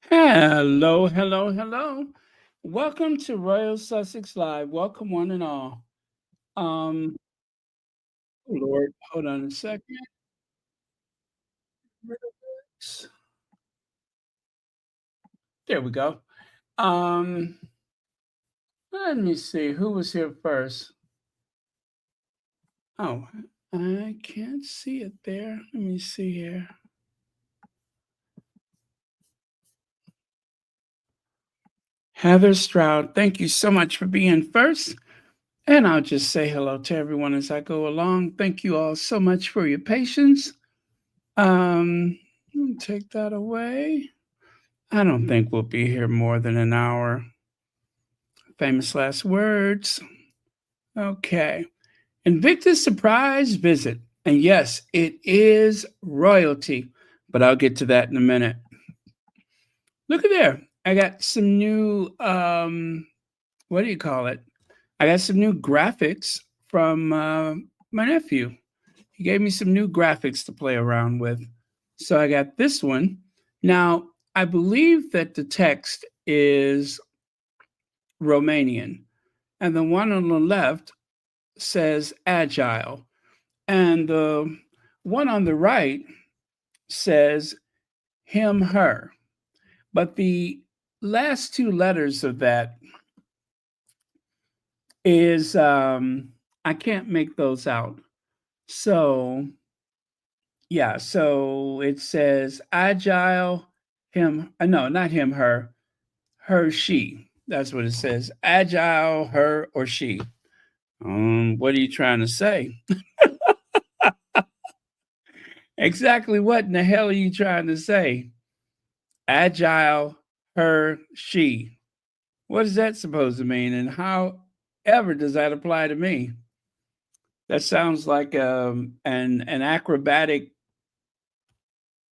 Hello, hello, hello. Welcome to Royal Sussex Live. Welcome, one and all. Oh Lord, hold on a second. There we go. Um, Let me see who was here first. Oh, I can't see it there. Let me see here. Heather Stroud, thank you so much for being first. And I'll just say hello to everyone as I go along. Thank you all so much for your patience. Take that away. I don't think we'll be here more than an hour. Famous last words. Okay. Invictus surprise visit. And yes, it is royalty, but I'll get to that in a minute. Look at there. I got some new, what do you call it? I got some new graphics from my nephew. He gave me some new graphics to play around with. So I got this one. Now, I believe that the text is Romanian, and the one on the left says agile, and the one on the right says him, her. But the last two letters of that is I can't make those out. So yeah, so it says agile, him, no, not him, her, she. That's what it says. Agile, her, or she. What are you trying to say? Exactly what in the hell are you trying to say? Agile, her, she. What is that supposed to mean? And how ever does that apply to me? That sounds like an acrobatic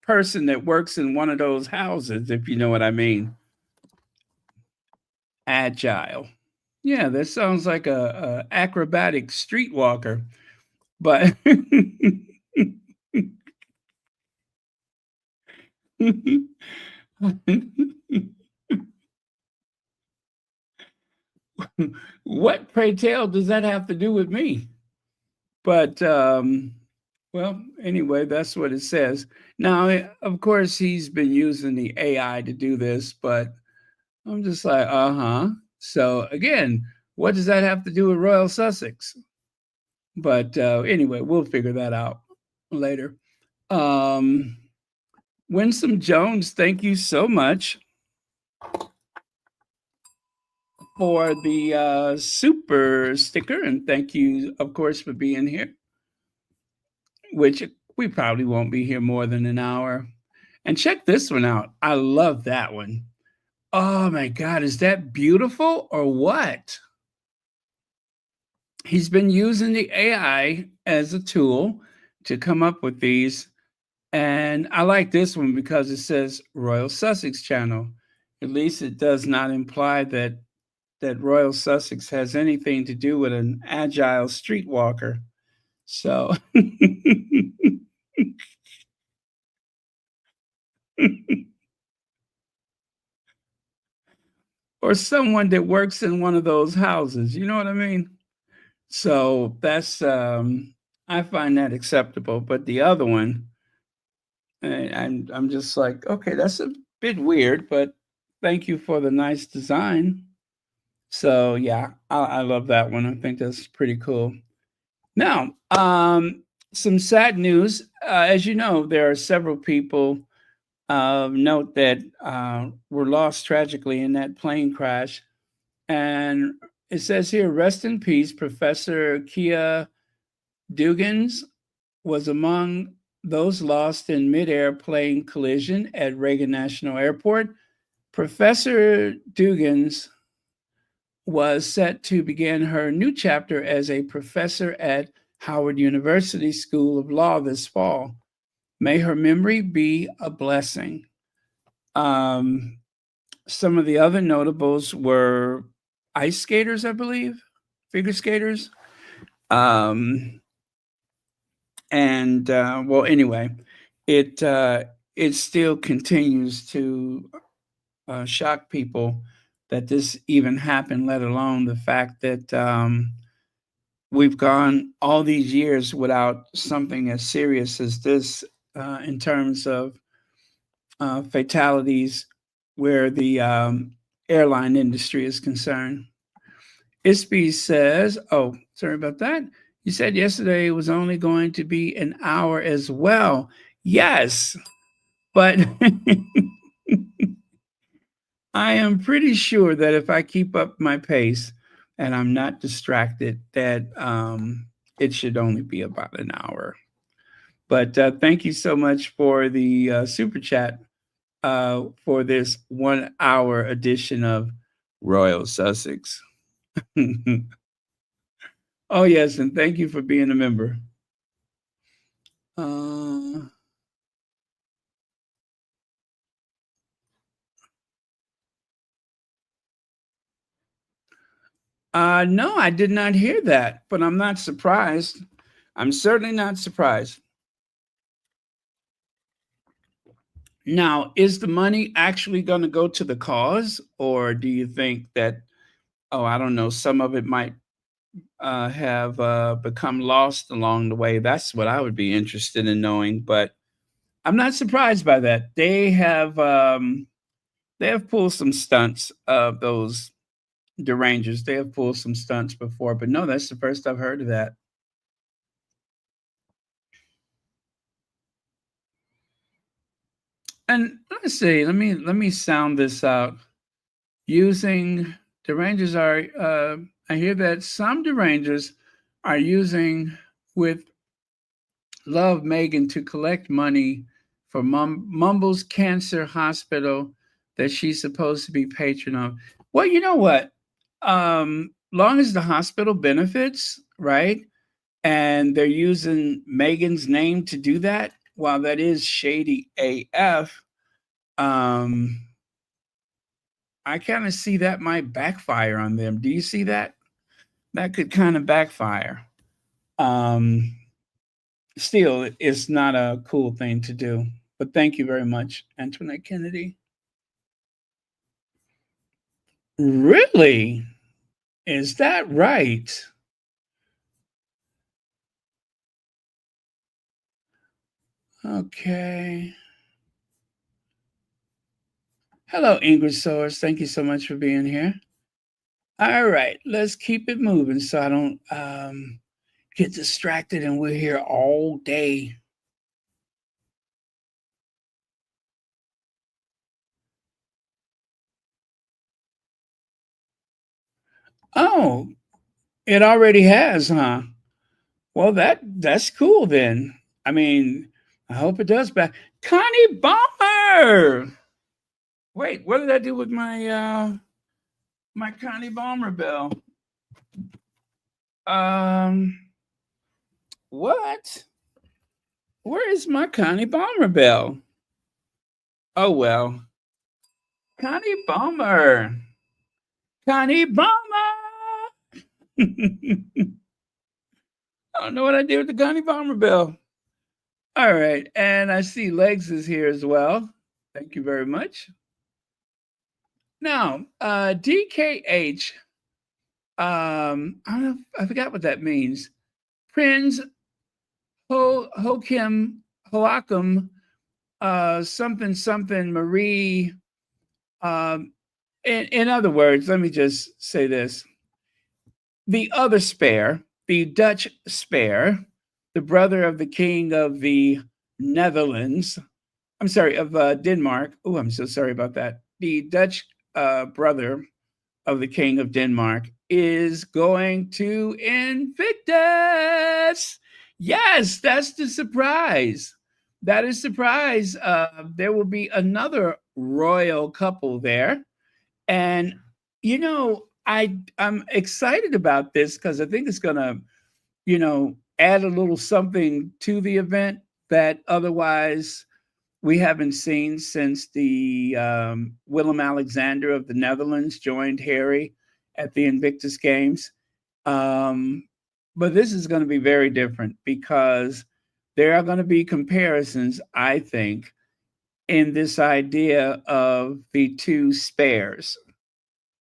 person that works in one of those houses, if you know what I mean. Agile. Yeah, that sounds like a acrobatic streetwalker. But what, pray tell, does that have to do with me? But well, anyway, that's what it says. Now, of course, he's been using the AI to do this, but I'm just like, uh huh. So again, what does that have to do with Royal Sussex? But anyway, we'll figure that out later. Um, Winsome Jones, thank you so much for the super sticker, and thank you, of course, for being here, which we probably won't be here more than an hour. And check this one out. I love that one. Oh my God, is that beautiful or what? He's been using the AI as a tool to come up with these. And I like this one because it says Royal Sussex Channel. At least it does not imply that Royal Sussex has anything to do with an agile streetwalker. So, or someone that works in one of those houses. You know what I mean? So that's I find that acceptable. But the other one, I'm just like, okay, that's a bit weird, but thank you for the nice design. So yeah, I love that one. I think that's pretty cool. Now, some sad news. As you know, there are several people of note that were lost tragically in that plane crash. And it says here, rest in peace, Professor Kia Dugans was among those lost in midair plane collision at Reagan National Airport. Professor Dugans was set to begin her new chapter as a professor at Howard University School of Law this fall. May her memory be a blessing. Um, some of the other notables were ice skaters, I believe, figure skaters. Um, and well, anyway, it it still continues to shock people that this even happened, let alone the fact that we've gone all these years without something as serious as this in terms of fatalities where the airline industry is concerned. Isby says, oh, sorry about that. You said yesterday it was only going to be an hour as well. Yes, but I am pretty sure that if I keep up my pace and I'm not distracted, that it should only be about an hour. But thank you so much for the super chat for this 1 hour edition of Royal Sussex. Oh, yes, and thank you for being a member. Uh, no, I did not hear that, but I'm not surprised. I'm certainly not surprised. Now, is the money actually going to go to the cause, or do you think that, oh, I don't know, some of it might have become lost along the way? That's what I would be interested in knowing, but I'm not surprised by that. They have pulled some stunts of those derangers. They have pulled some stunts before, but no, that's the first I've heard of that. And let's see, let me sound this out. Using derangers are I hear that some derangers are using with Love Megan to collect money for Mumble's Cancer Hospital that she's supposed to be patron of. Well, you know what? Long as the hospital benefits, right? And they're using Megan's name to do that, while that is shady AF, um, I kind of see that might backfire on them. Do you see that? That could kind of backfire. Um, Still, it's not a cool thing to do. But thank you very much, Antoinette Kennedy. Really? Is that right? Okay. Hello, Ingrid Source. Thank you so much for being here. All right, let's keep it moving so I don't get distracted and we're here all day. Oh, it already has, huh? Well, that's cool then. I mean, I hope it does back. Connie Bomber. Wait, what did I do with my Connie Bomber bell? Um, what? Where is my Connie Bomber bell? Oh well. Connie Bomber. Connie Bomber. I don't know what I did with the Connie Bomber bell. All right, and I see Legs is here as well. Thank you very much. Now, DKH. I don't know. I forgot what that means. Prince Hokim Hoakum something something Marie. Um, in other words, let me just say this: the other spare, the Dutch spare, the brother of the king of the Netherlands. I'm sorry, of Denmark. Oh, I'm so sorry about that. The Dutch brother of the king of Denmark is going to Invictus. Yes, that's the surprise. That is surprise. There will be another royal couple there, and I'm excited about this because I think it's gonna add a little something to the event that otherwise we haven't seen since the Willem Alexander of the Netherlands joined Harry at the Invictus Games. Um, but this is going to be very different because there are going to be comparisons, I think, in this idea of the two spares.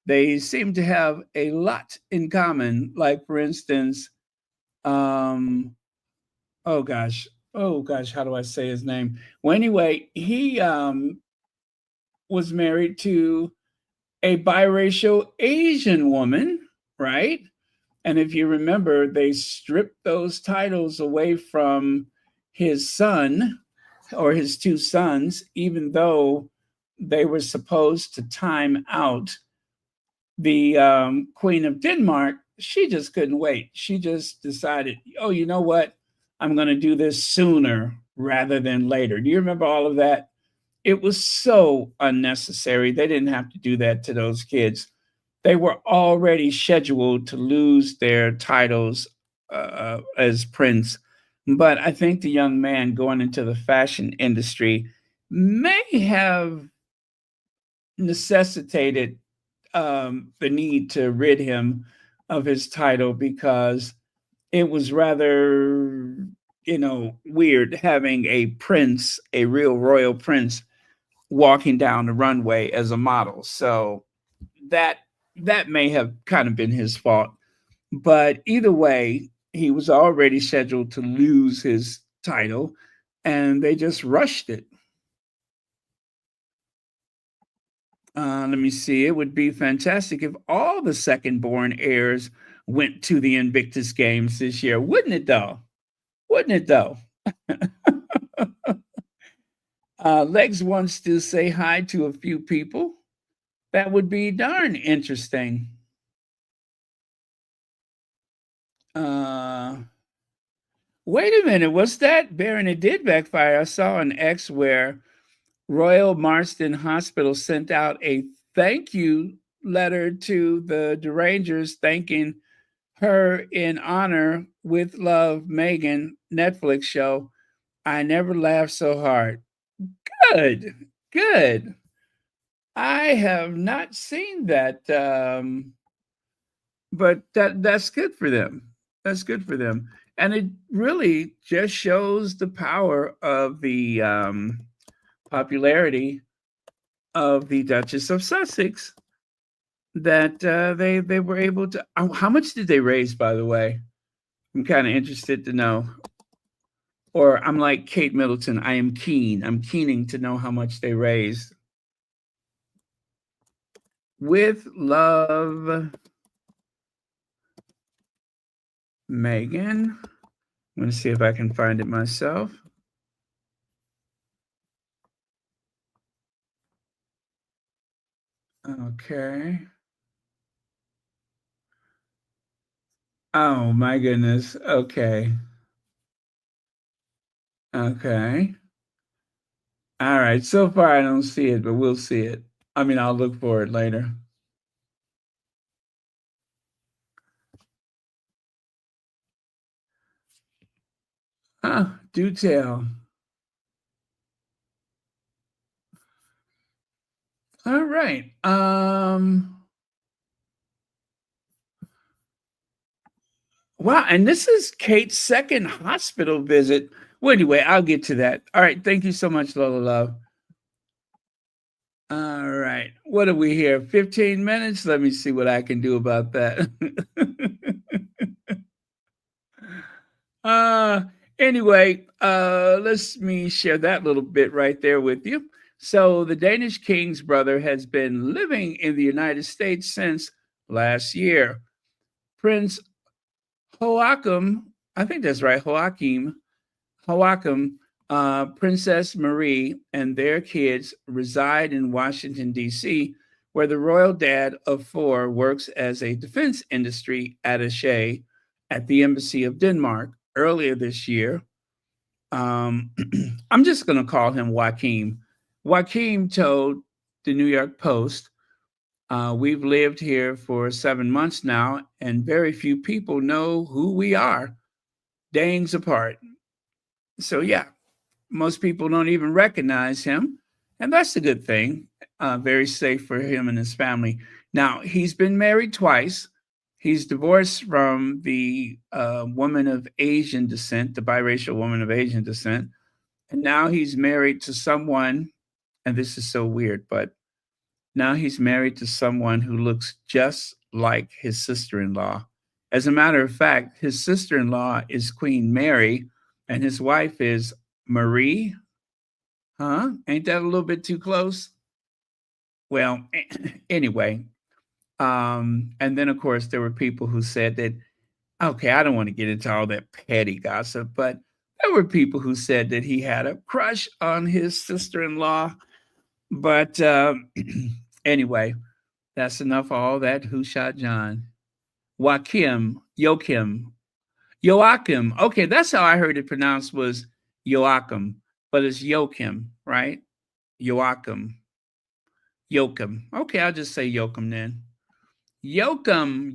They seem to have a lot in common. Like, for instance, um, oh gosh, how do I say his name? Well, anyway, he was married to a biracial Asian woman, right? And if you remember, they stripped those titles away from his son or his two sons, even though they were supposed to time out the Queen of Denmark. She just couldn't wait. She just decided, oh, you know what? I'm going to do this sooner rather than later. Do you remember all of that? It was so unnecessary. They didn't have to do that to those kids. They were already scheduled to lose their titles as prince. But I think the young man going into the fashion industry may have necessitated the need to rid him of his title because it was rather, weird having a prince, a real royal prince, walking down the runway as a model. So that that may have kind of been his fault. But either way, he was already scheduled to lose his title and they just rushed it. Let me see. It would be fantastic if all the second born heirs went to the Invictus Games this year. Wouldn't it, though? Wouldn't it, though? Legs wants to say hi to a few people. That would be darn interesting. Uh, Wait a minute. What's that? Baron, it did backfire. I saw an X where Royal Marsden Hospital sent out a thank you letter to the Derangers, thanking her in honor with love, Megan Netflix show. I never laughed so hard. Good, good. I have not seen that, but that's good for them. That's good for them, and it really just shows the power of the popularity of the Duchess of Sussex that they were able to. How much did they raise, by the way? I'm kind of interested to know. Or I'm like Kate Middleton. I am keen. I'm keening to know how much they raised. With love, Megan. I'm going to see if I can find it myself. Okay. Oh my goodness. Okay. Okay. All right. So far, I don't see it, but we'll see it. I mean, I'll look for it later. Do tell. All right. Wow, and this is Kate's second hospital visit. Well, anyway, I'll get to that. All right. Thank you so much, Lola Love. All right. What are we here? 15 minutes? Let me see what I can do about that. uh anyway, let me share that little bit right there with you. So the Danish king's brother has been living in the United States since last year. Prince Joachim, I think that's right, Joachim, Princess Marie, and their kids reside in Washington, D.C., where the royal dad of four works as a defense industry attache at the Embassy of Denmark. Earlier this year, um, I'm just going to call him Joachim. Joachim told the New York Post, we've lived here for 7 months now, and very few people know who we are, Danes apart. So, yeah, most people don't even recognize him, and that's a good thing. Very safe for him and his family. Now, he's been married twice. He's divorced from the woman of Asian descent, the biracial woman of Asian descent, and now he's married to someone. and this is so weird, but now he's married to someone who looks just like his sister-in-law. As a matter of fact, his sister-in-law is Queen Mary, and his wife is Marie. Huh? Ain't that a little bit too close? Well, anyway, and then of course there were people who said that, okay, I don't want to get into all that petty gossip, but there were people who said that he had a crush on his sister-in-law. But anyway, that's enough of all that. Who shot John? Joachim. Okay, that's how I heard it pronounced, was Joachim, but it's Joachim, right? Joachim. Joachim. Okay, I'll just say Joachim then. Joachim.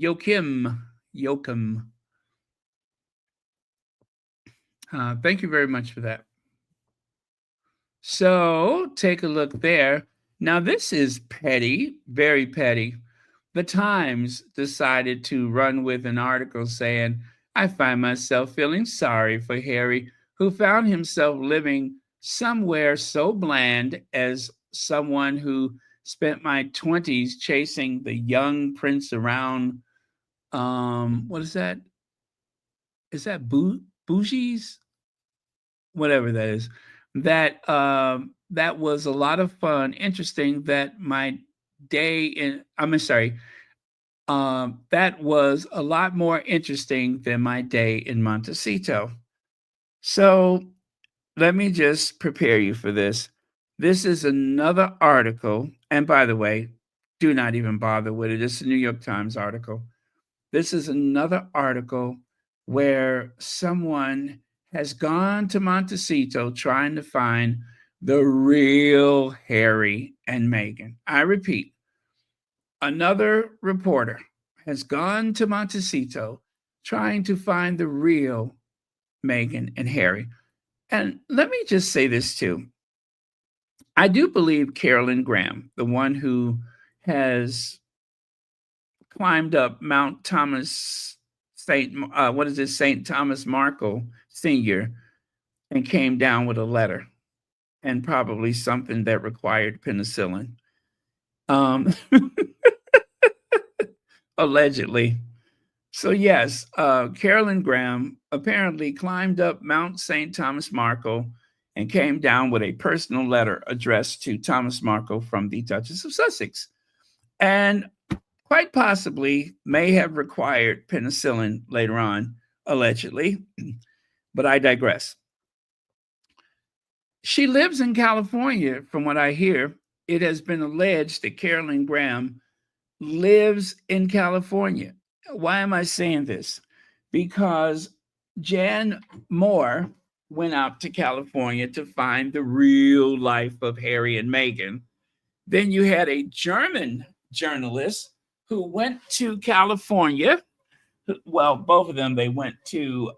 Thank you very much for that. So take a look there. Now, this is petty, very petty. The Times decided to run with an article saying, I find myself feeling sorry for Harry, who found himself living somewhere so bland as someone who spent my 20s chasing the young prince around. What is that? Is that bougies? Whatever that is. That was a lot of fun. Interesting that my day in, I'm sorry, that was a lot more interesting than my day in Montecito. So let me just prepare you for this. This is another article. And by the way, do not even bother with it. It's a New York Times article. This is another article where someone has gone to Montecito trying to find the real Harry and Meghan. I repeat, another reporter has gone to Montecito trying to find the real Meghan and Harry. And let me just say this too. I do believe Carolyn Graham, the one who has climbed up Mount Thomas St. Thomas Markle Sr., and came down with a letter and probably something that required penicillin. Allegedly. So yes, Carolyn Graham apparently climbed up Mount St. Thomas Markle and came down with a personal letter addressed to Thomas Markle from the Duchess of Sussex, and quite possibly may have required penicillin later on, allegedly, but I digress. She lives in California, from what I hear. It has been alleged that Carolyn Graham lives in California. Why am I saying this? Because Jan Moore went out to California to find the real life of Harry and Meghan. Then you had a German journalist who went to California. Well, both of them, they went to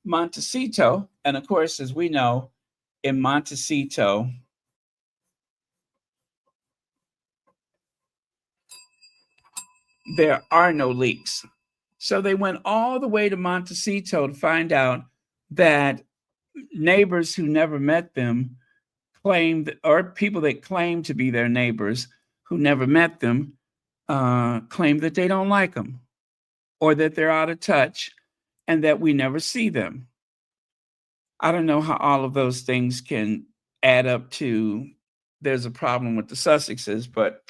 Montecito. And of course, as we know, in Montecito, there are no leaks. So they went all the way to Montecito to find out that neighbors who never met them claimed, or people that claim to be their neighbors who never met them, claim that they don't like them, or that they're out of touch, and that we never see them. I don't know how all of those things can add up to there's a problem with the Sussexes, but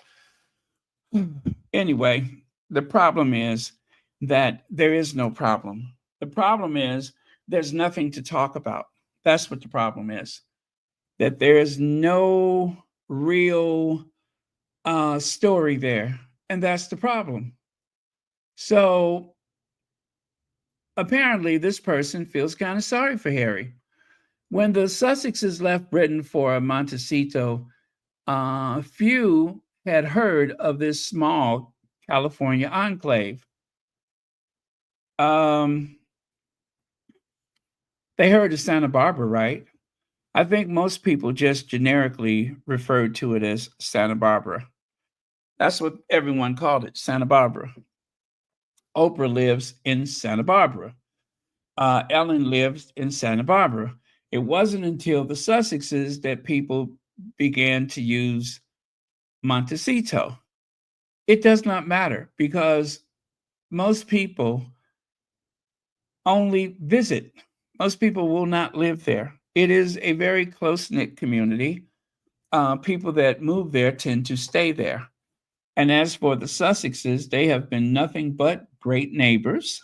anyway, the problem is that there is no problem. The problem is there's nothing to talk about. That's what the problem is. That there is no real story there. And that's the problem. So apparently this person feels kind of sorry for Harry. When the Sussexes left Britain for Montecito, few had heard of this small California enclave. They heard of Santa Barbara, right? I think most people just generically referred to it as Santa Barbara. That's what everyone called it, Santa Barbara. Oprah lives in Santa Barbara. Ellen lives in Santa Barbara. It wasn't until the Sussexes that people began to use Montecito. It does not matter because most people only visit. Most people will not live there. It is a very close knit community. People that move there tend to stay there. And as for the Sussexes, they have been nothing but great neighbors.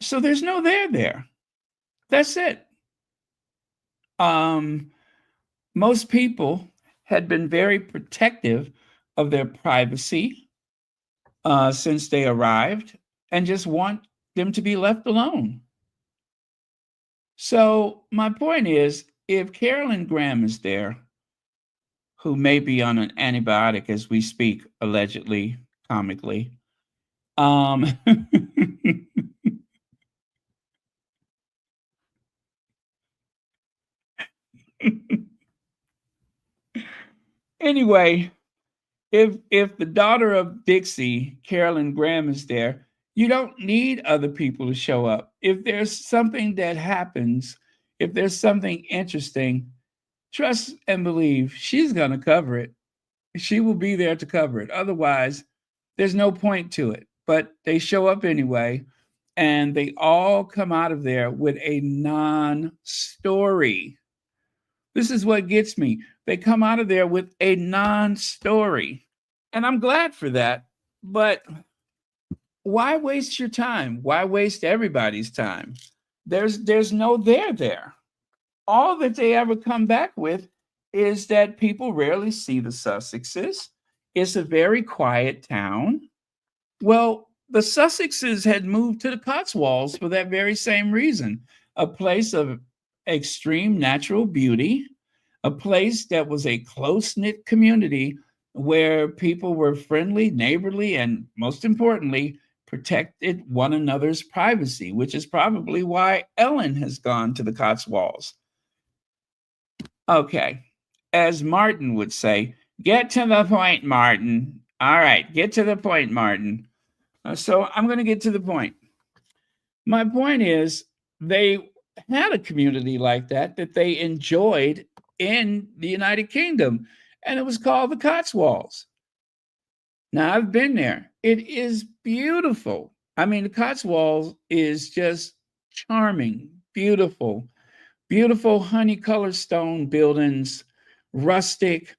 So there's no there there. That's it. Um, Most people had been very protective of their privacy since they arrived and just want them to be left alone. So, my point is if Carolyn Graham is there, who may be on an antibiotic as we speak, allegedly, comically, um, anyway, if the daughter of Dixie, Carolyn Graham, is there, you don't need other people to show up. If there's something that happens, if there's something interesting, trust and believe she's going to cover it. She will be there to cover it. Otherwise, there's no point to it. But they show up anyway, and they all come out of there with a non story. This is what gets me. They come out of there with a non story. And I'm glad for that. But why waste your time? Why waste everybody's time? There's no there there. All that they ever come back with is that people rarely see the Sussexes. It's a very quiet town. Well, the Sussexes had moved to the Cotswolds for that very same reason, a place of extreme natural beauty, a place that was a close knit community where people were friendly, neighborly, and most importantly, protected one another's privacy, which is probably why Ellen has gone to the Cotswolds. Okay, as Martin would say, get to the point, Martin. All right, get to the point, Martin. So I'm going to get to the point. My point is, they had a community like that they enjoyed in the United Kingdom, and it was called the Cotswolds. Now, I've been there. It is beautiful. I mean, the Cotswolds is just charming, beautiful, beautiful honey-colored stone buildings, rustic.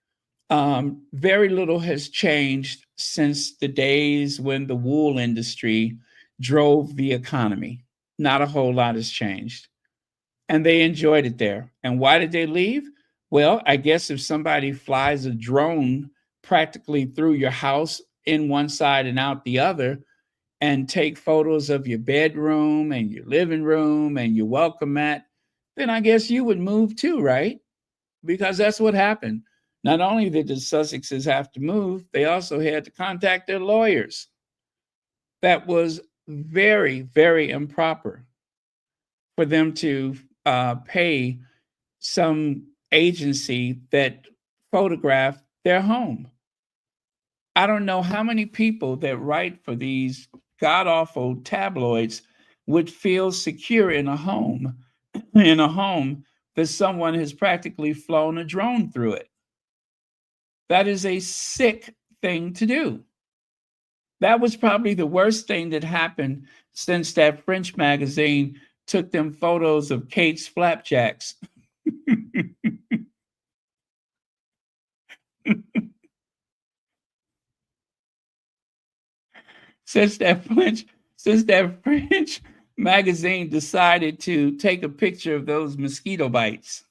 Very little has changed since the days when the wool industry drove the economy. Not a whole lot has changed. And they enjoyed it there. And why did they leave? Well, I guess if somebody flies a drone practically through your house in one side and out the other and take photos of your bedroom and your living room and your welcome mat, then I guess you would move too, right? Because that's what happened. Not only did the Sussexes have to move, they also had to contact their lawyers. That was very, very improper for them to pay some agency that photographed their home. I don't know how many people that write for these god awful tabloids would feel secure in a home, in a home that someone has practically flown a drone through it. That is a sick thing to do. That was probably the worst thing that happened since that French magazine took them photos of Kate's flapjacks. since that French since that French magazine decided to take a picture of those mosquito bites.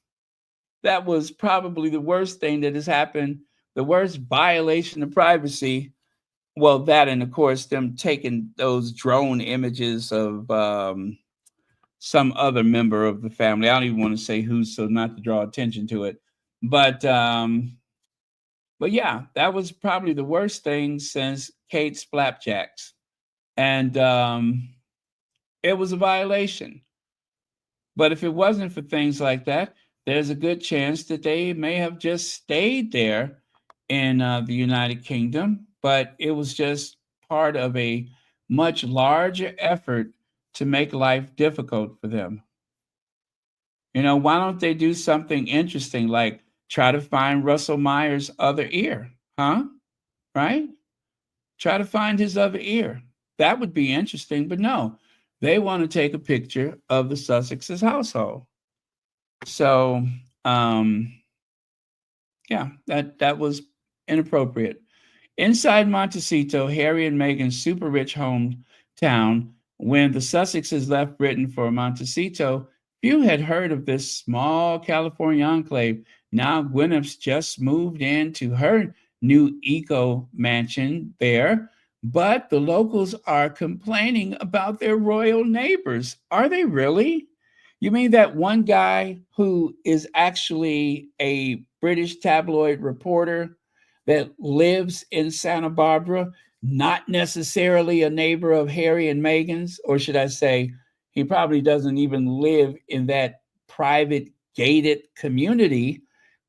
That was probably the worst thing that has happened, the worst violation of privacy. Well, that and of course them taking those drone images of some other member of the family. I don't even want to say who, so not to draw attention to it. But but yeah, that was probably the worst thing since Kate's flapjacks, and it was a violation. But if it wasn't for things like that, there's a good chance that they may have just stayed there in the United Kingdom. But it was just part of a much larger effort to make life difficult for them. You know, why don't they do something interesting like try to find Russell Meyer's other ear, huh? Right? Try to find his other ear. That would be interesting, but no, they want to take a picture of the Sussexes household. So, um, yeah, that was inappropriate. Inside Montecito, Harry and Meghan's super rich hometown, when the Sussexes left Britain for Montecito, few had heard of this small California enclave. Now Gwyneth's just moved into her new eco mansion there, but the locals are complaining about their royal neighbors. Are they really? You mean that one guy who is actually a British tabloid reporter that lives in Santa Barbara, not necessarily a neighbor of Harry and Meghan's, or should I say, he probably doesn't even live in that private gated community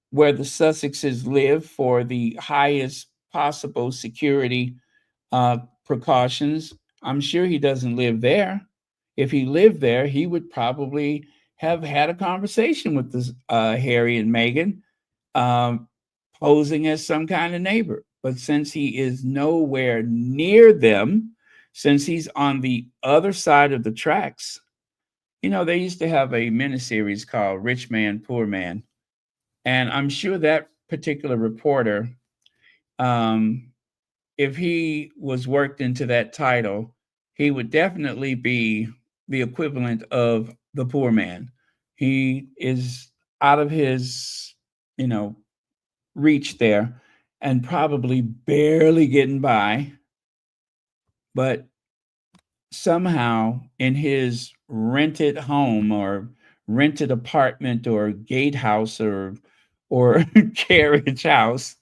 where the Sussexes live for the highest possible security precautions. I'm sure he doesn't live there. If he lived there, he would probably have had a conversation with this Harry and Meghan, um, posing as some kind of neighbor. But since he is nowhere near them, since he's on the other side of the tracks, they used to have a miniseries called Rich Man, Poor Man. And I'm sure that particular reporter, um, if he was worked into that title, he would definitely be the equivalent of the poor man. He is out of his, you know, reach there and probably barely getting by, but somehow in his rented home or rented apartment or gatehouse or carriage house,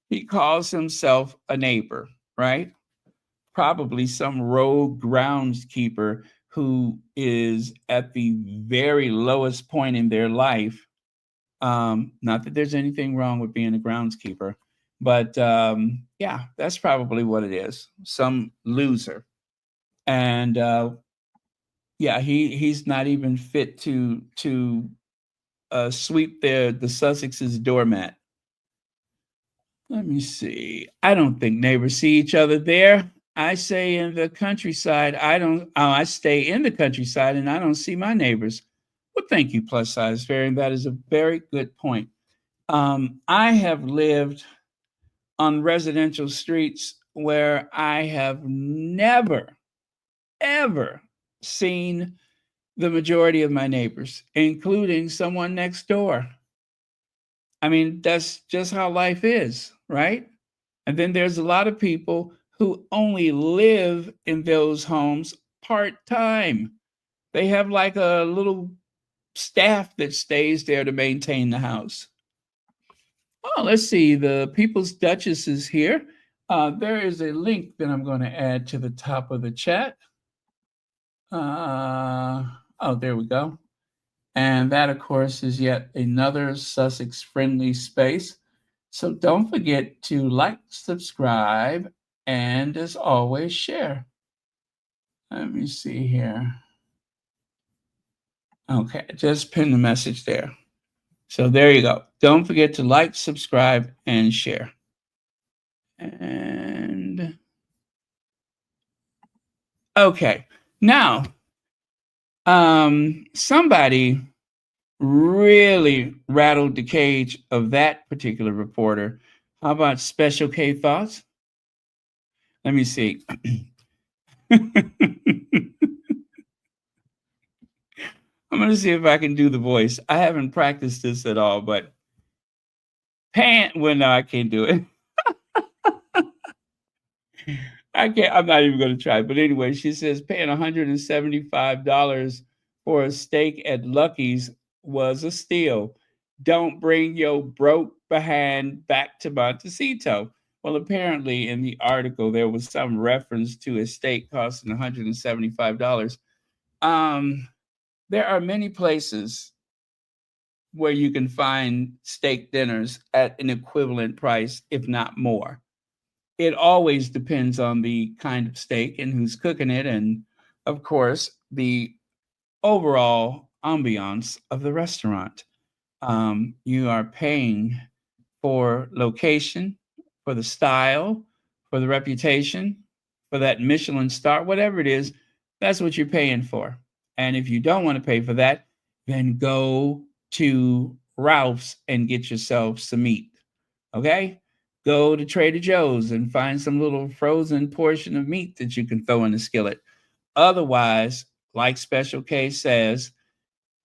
he calls himself a neighbor, right? Probably some rogue groundskeeper who is at the very lowest point in their life. Not that there's anything wrong with being a groundskeeper, but yeah, that's probably what it is. Some loser, and yeah, he's not even fit to sweep the Sussex's doormat. Let me see. I don't think neighbors see each other there. I say in the countryside, I don't, I stay in the countryside and I don't see my neighbors. Well, thank you, plus size fairy. That is a very good point. I have lived on residential streets where I have never, ever seen the majority of my neighbors, including someone next door. I mean, that's just how life is, right? And then there's a lot of people who only live in those homes part time. They have like a little staff that stays there to maintain the house. Oh, let's see. The People's Duchess is here. There is a link that I'm going to add to the top of the chat. Oh, there we go. And that, of course, is yet another Sussex friendly space. So don't forget to like, subscribe, and as always, share. Let me see here. Okay, just pin the message there. So there you go. Don't forget to like, subscribe, and share. And okay, now somebody really rattled the cage of that particular reporter. How about Special K thoughts? Let me see. I'm going to see if I can do the voice. I haven't practiced this at all, but well, no, I can't do it. I can't. I'm not even going to try. But anyway, she says paying $175 for a steak at Lucky's was a steal. Don't bring your broke behind back to Montecito. Well, apparently in the article there was some reference to a steak costing $175. There are many places where you can find steak dinners at an equivalent price, if not more. It always depends on the kind of steak and who's cooking it, and of course, the overall ambiance of the restaurant. You are paying for location, for the style, for the reputation, for that Michelin star, whatever it is, that's what you're paying for. And if you don't want to pay for that, then go to Ralph's and get yourself some meat. Okay? Go to Trader Joe's and find some little frozen portion of meat that you can throw in the skillet. Otherwise, like Special K says,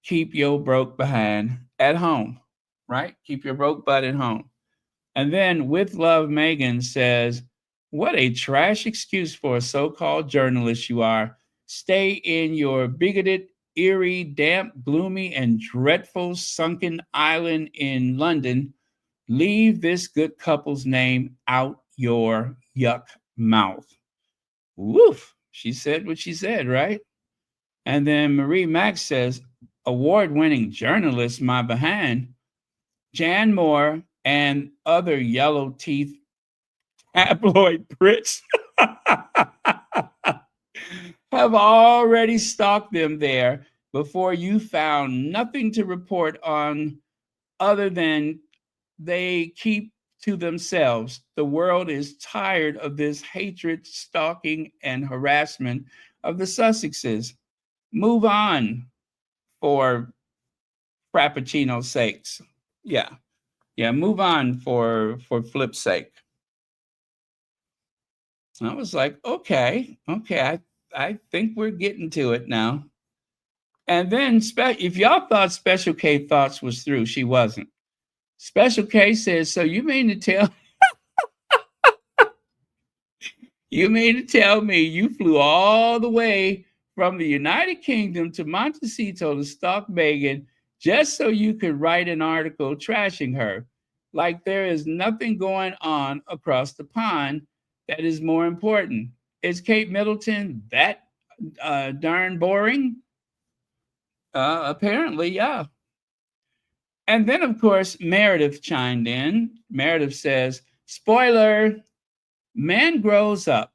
keep your broke behind at home, right? Keep your broke butt at home. And then with love, Megan says, what a trash excuse for a so called journalist you are. Stay in your bigoted, eerie, damp, gloomy, and dreadful sunken island in London. Leave this good couple's name out your yuck mouth. Woof. She said what she said, right? And then Marie Max says, award winning journalist, my behind. Jan Moore and other yellow teeth tabloid Brits have already stalked them there before you found nothing to report on other than they keep to themselves. The world is tired of this hatred, stalking, and harassment of the Sussexes. Move on for Frappuccino's sakes. Yeah. Yeah, move on for flip's sake. I was like, okay, I think we're getting to it now. And then if y'all thought Special K thoughts was through, she wasn't. Special K says, so you mean to tell you mean to tell me you flew all the way from the United Kingdom to Montecito to stalk Megan just so you could write an article trashing her? Like there is nothing going on across the pond that is more important. Is Kate Middleton that darn boring? Apparently, yeah. And then, of course, Meredith chimed in. Meredith says, spoiler, man grows up,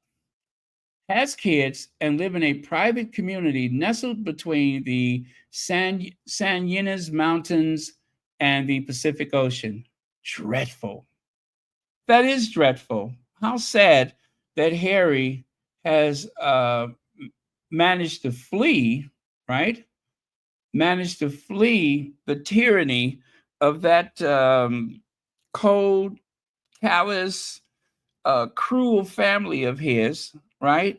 has kids, and live in a private community nestled between the San Ynez Mountains and the Pacific Ocean. Dreadful. That is dreadful. How sad that Harry has managed to flee, right? Managed to flee the tyranny of that cold, callous, cruel family of his, right?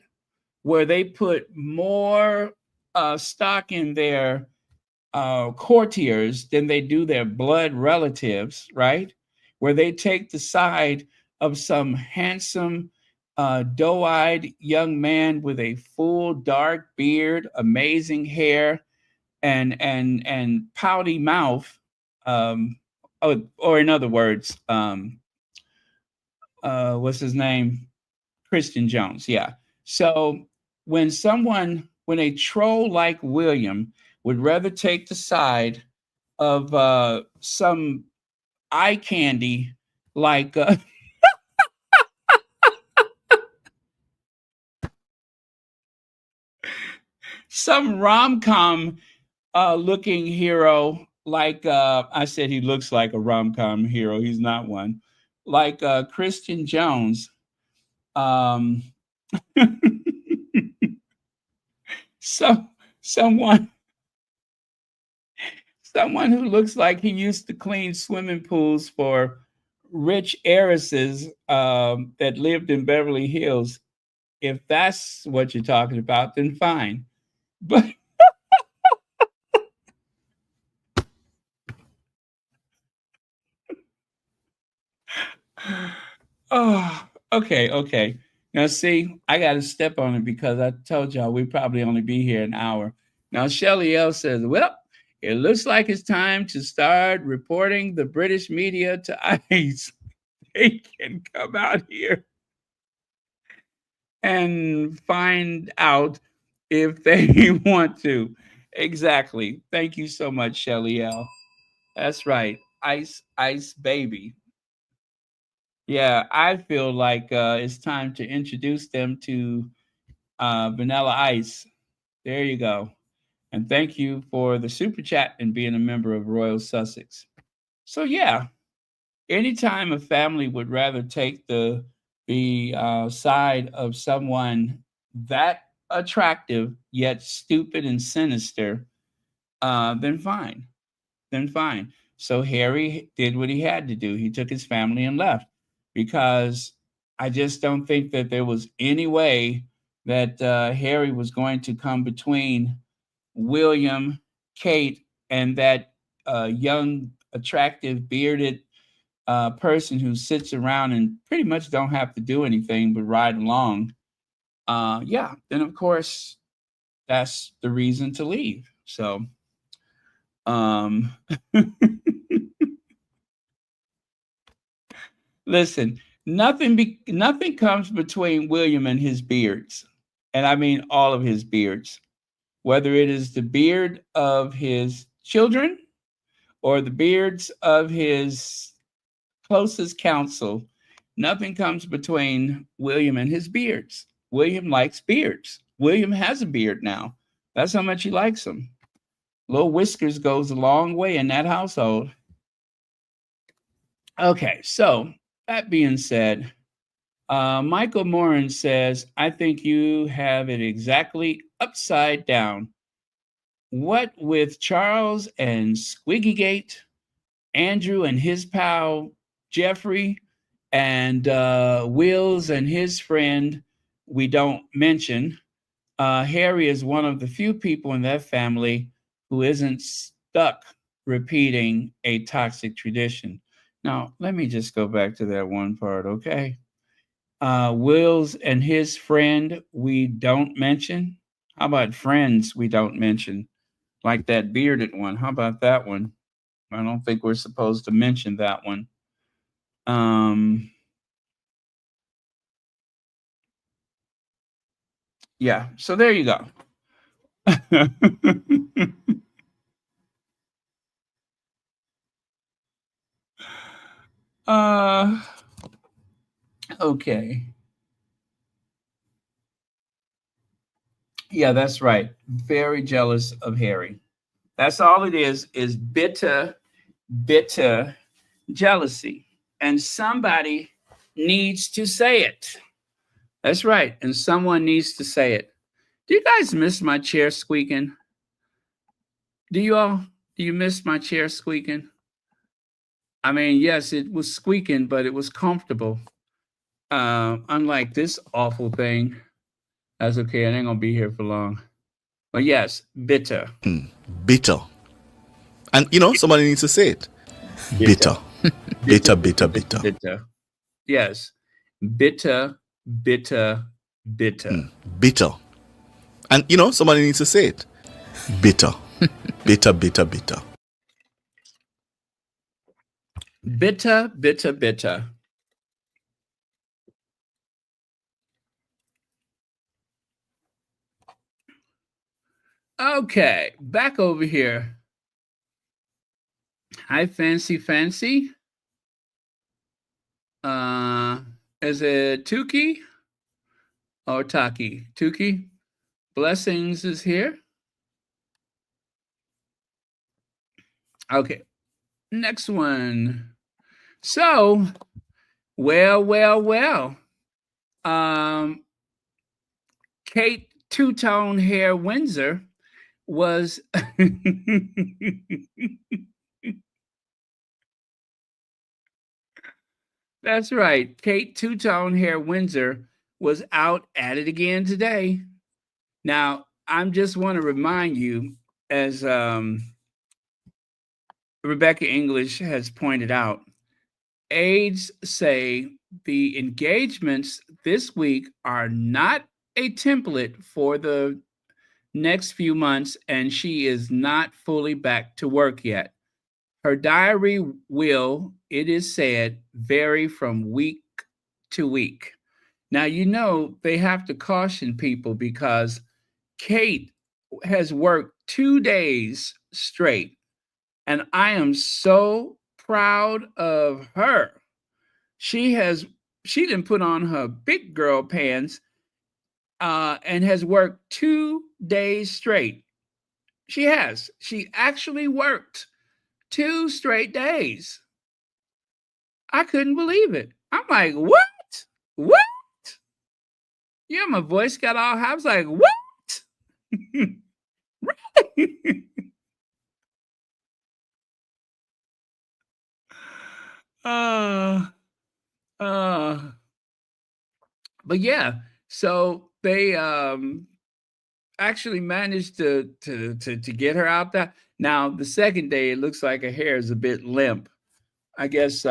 Where they put more stock in their courtiers than they do their blood relatives, right? Where they take the side of some handsome, doe-eyed young man with a full dark beard, amazing hair, and pouty mouth, or in other words, what's his name? Christian Jones. Yeah. So when a troll like William would rather take the side of some eye candy like some rom com looking hero, like I said, he looks like a rom com hero. He's not one. Like Christian Jones. Um, so someone someone who looks like he used to clean swimming pools for rich heiresses that lived in Beverly Hills. If that's what you're talking about, then fine. But oh, okay. Now, see, I got to step on it because I told y'all we probably only be here an hour. Now, Shelly L says, well, it looks like it's time to start reporting the British media to ICE. They can come out here and find out if they want to. Exactly. Thank you so much, Shelly L. That's right. Ice baby. Yeah, I feel like it's time to introduce them to Vanilla Ice. There you go. And thank you for the super chat and being a member of Royal Sussex. So yeah, anytime a family would rather take the side of someone that attractive yet stupid and sinister, then fine, then fine. So Harry did what he had to do. He took his family and left because I just don't think that there was any way that Harry was going to come between William, Kate, and that young, attractive, bearded person who sits around and pretty much don't have to do anything but ride along. Yeah, then of course that's the reason to leave. So, um, listen, nothing comes between William and his beards, and I mean all of his beards, whether it is the beard of his children or the beards of his closest counsel. Nothing comes between William and his beards. William likes beards. William has a beard now. That's how much he likes them. Little whiskers goes a long way in that household. Okay, so that being said, Michael Morin says, I think you have it exactly upside down. What with Charles and Squiggygate, Andrew and his pal Jeffrey, and Wills and his friend, we don't mention. Harry is one of the few people in that family who isn't stuck repeating a toxic tradition. Now, let me just go back to that one part, okay? Wills and his friend, we don't mention. How about friends we don't mention? Like that bearded one. How about that one? I don't think we're supposed to mention that one. Um, yeah, so there you go. uh, okay. Yeah, that's right. Very jealous of Harry. That's all it is bitter, bitter jealousy. And somebody needs to say it. That's right. And someone needs to say it. Do you guys miss my chair squeaking? Do you all? Do you miss my chair squeaking? I mean, yes, it was squeaking, but it was comfortable. Unlike this awful thing. That's okay. I ain't gonna be here for long. But yes, bitter. Bitter. And somebody needs to say it. Bitter. Bitter, bitter, bitter. Bitter. Yes. Bitter, bitter, bitter. Bitter. And somebody needs to say it. Bitter. Bitter, bitter, bitter. Bitter, bitter, bitter. Okay, back over here. Hi, Fancy Fancy. Is it Tuki or Taki? Tuki? Blessings is here. Okay, next one. So, well. Kate Two-Tone Hair Windsor was That's right. Kate Two-Tone Hair Windsor was out at it again today. Now, I'm just want to remind you, as Rebecca English has pointed out, aides say the engagements this week are not a template for the next few months, and she is not fully back to work yet. Her diary will, it is said, vary from week to week. Now, they have to caution people because Kate has worked 2 days straight, and I am so proud of her. She didn't put on her big girl pants and has worked 2 days straight. She has. She actually worked 2 straight days. I couldn't believe it. I'm like, "What? What?" Yeah, my voice got all high. I was like, "What?" Really? Uh, uh, but yeah, so they actually managed to get her out there. Now the second day, it looks like her hair is a bit limp. I guess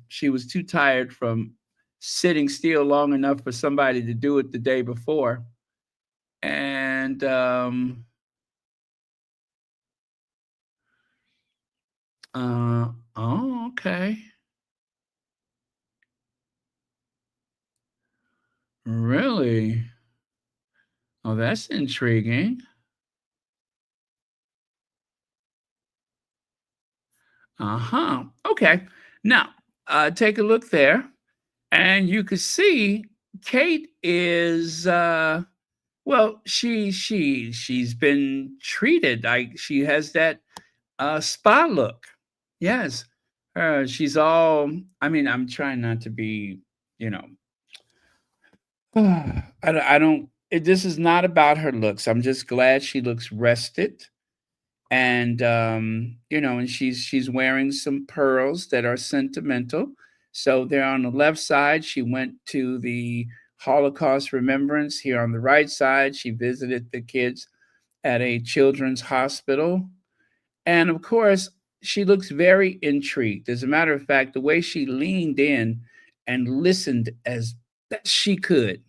she was too tired from sitting still long enough for somebody to do it the day before. And oh, okay. Really? Oh, that's intriguing. Uh-huh. Okay. Now, take a look there, and you can see Kate is well, she's been treated like she has that spa look. Yes. She's all, I mean, I'm trying not to be, you know, I don't this is not about her looks. I'm just glad she looks rested. And and she's wearing some pearls that are sentimental. So there on the left side, she went to the Holocaust Remembrance. Here on the right side, she visited the kids at a children's hospital. And of course, she looks very intrigued. As a matter of fact, the way she leaned in and listened as best she could.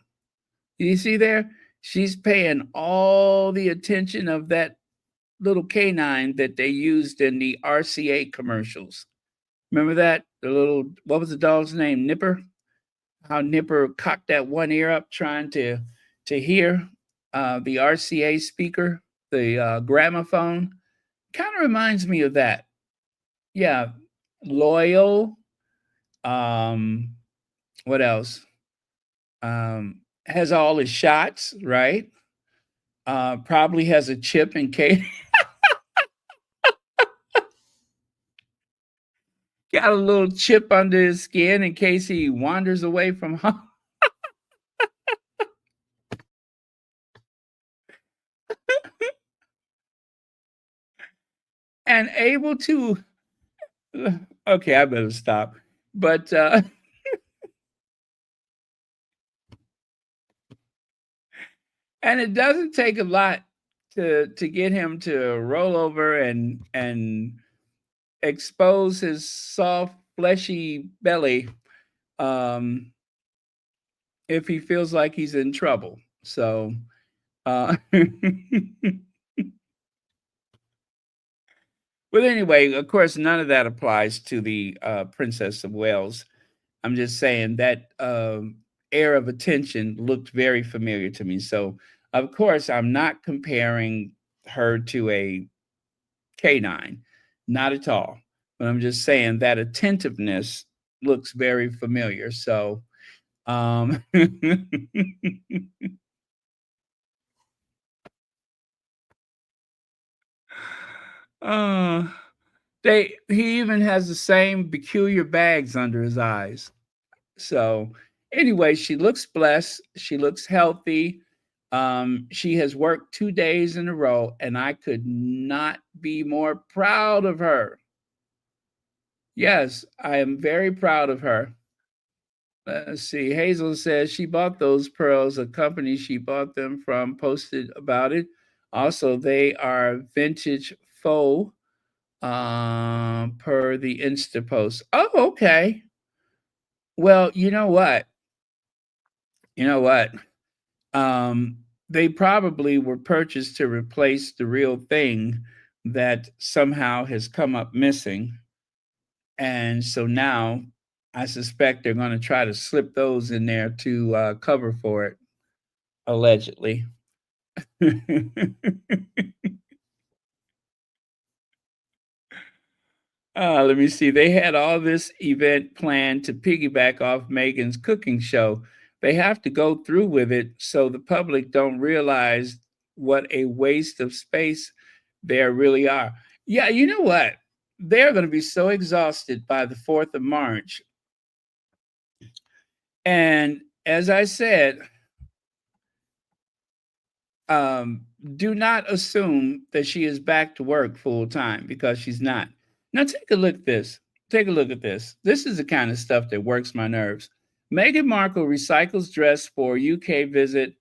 You see there? She's paying all the attention of that little canine that they used in the RCA commercials. Remember that? The little, what was the dog's name? Nipper? How Nipper cocked that one ear up trying to hear the RCA speaker, the gramophone. Kind of reminds me of that. Yeah, loyal. Um, what else? Has all his shots, right? Probably has a chip in case got a little chip under his skin in case he wanders away from home. And able to okay, I better stop. But and it doesn't take a lot to get him to roll over and expose his soft, fleshy belly um if he feels like he's in trouble. So but anyway, of course, none of that applies to the Princess of Wales. I'm just saying that air of attention looked very familiar to me. So, of course, I'm not comparing her to a canine, not at all. But I'm just saying that attentiveness looks very familiar. So, um, uh, he even has the same peculiar bags under his eyes. So, anyway, she looks blessed. She looks healthy. She has worked 2 days in a row, and I could not be more proud of her. Yes, I am very proud of her. Let's see. Hazel says she bought those pearls. A company she bought them from posted about it. Also, they are vintage faux per the Insta post. Oh, okay. Well, you know what? You know what? Um, they probably were purchased to replace the real thing that somehow has come up missing. And so now I suspect they're going to try to slip those in there to cover for it, allegedly. Let me see. They had all this event planned to piggyback off Megan's cooking show. They have to go through with it so the public don't realize what a waste of space there really are. Yeah, you know what? they're going to be so exhausted by the 4th of March. And as I said, do not assume that she is back to work full time, because she's not. Now take a look at this. Take a look at this. This is the kind of stuff that works my nerves. Meghan Markle recycles dress for UK visit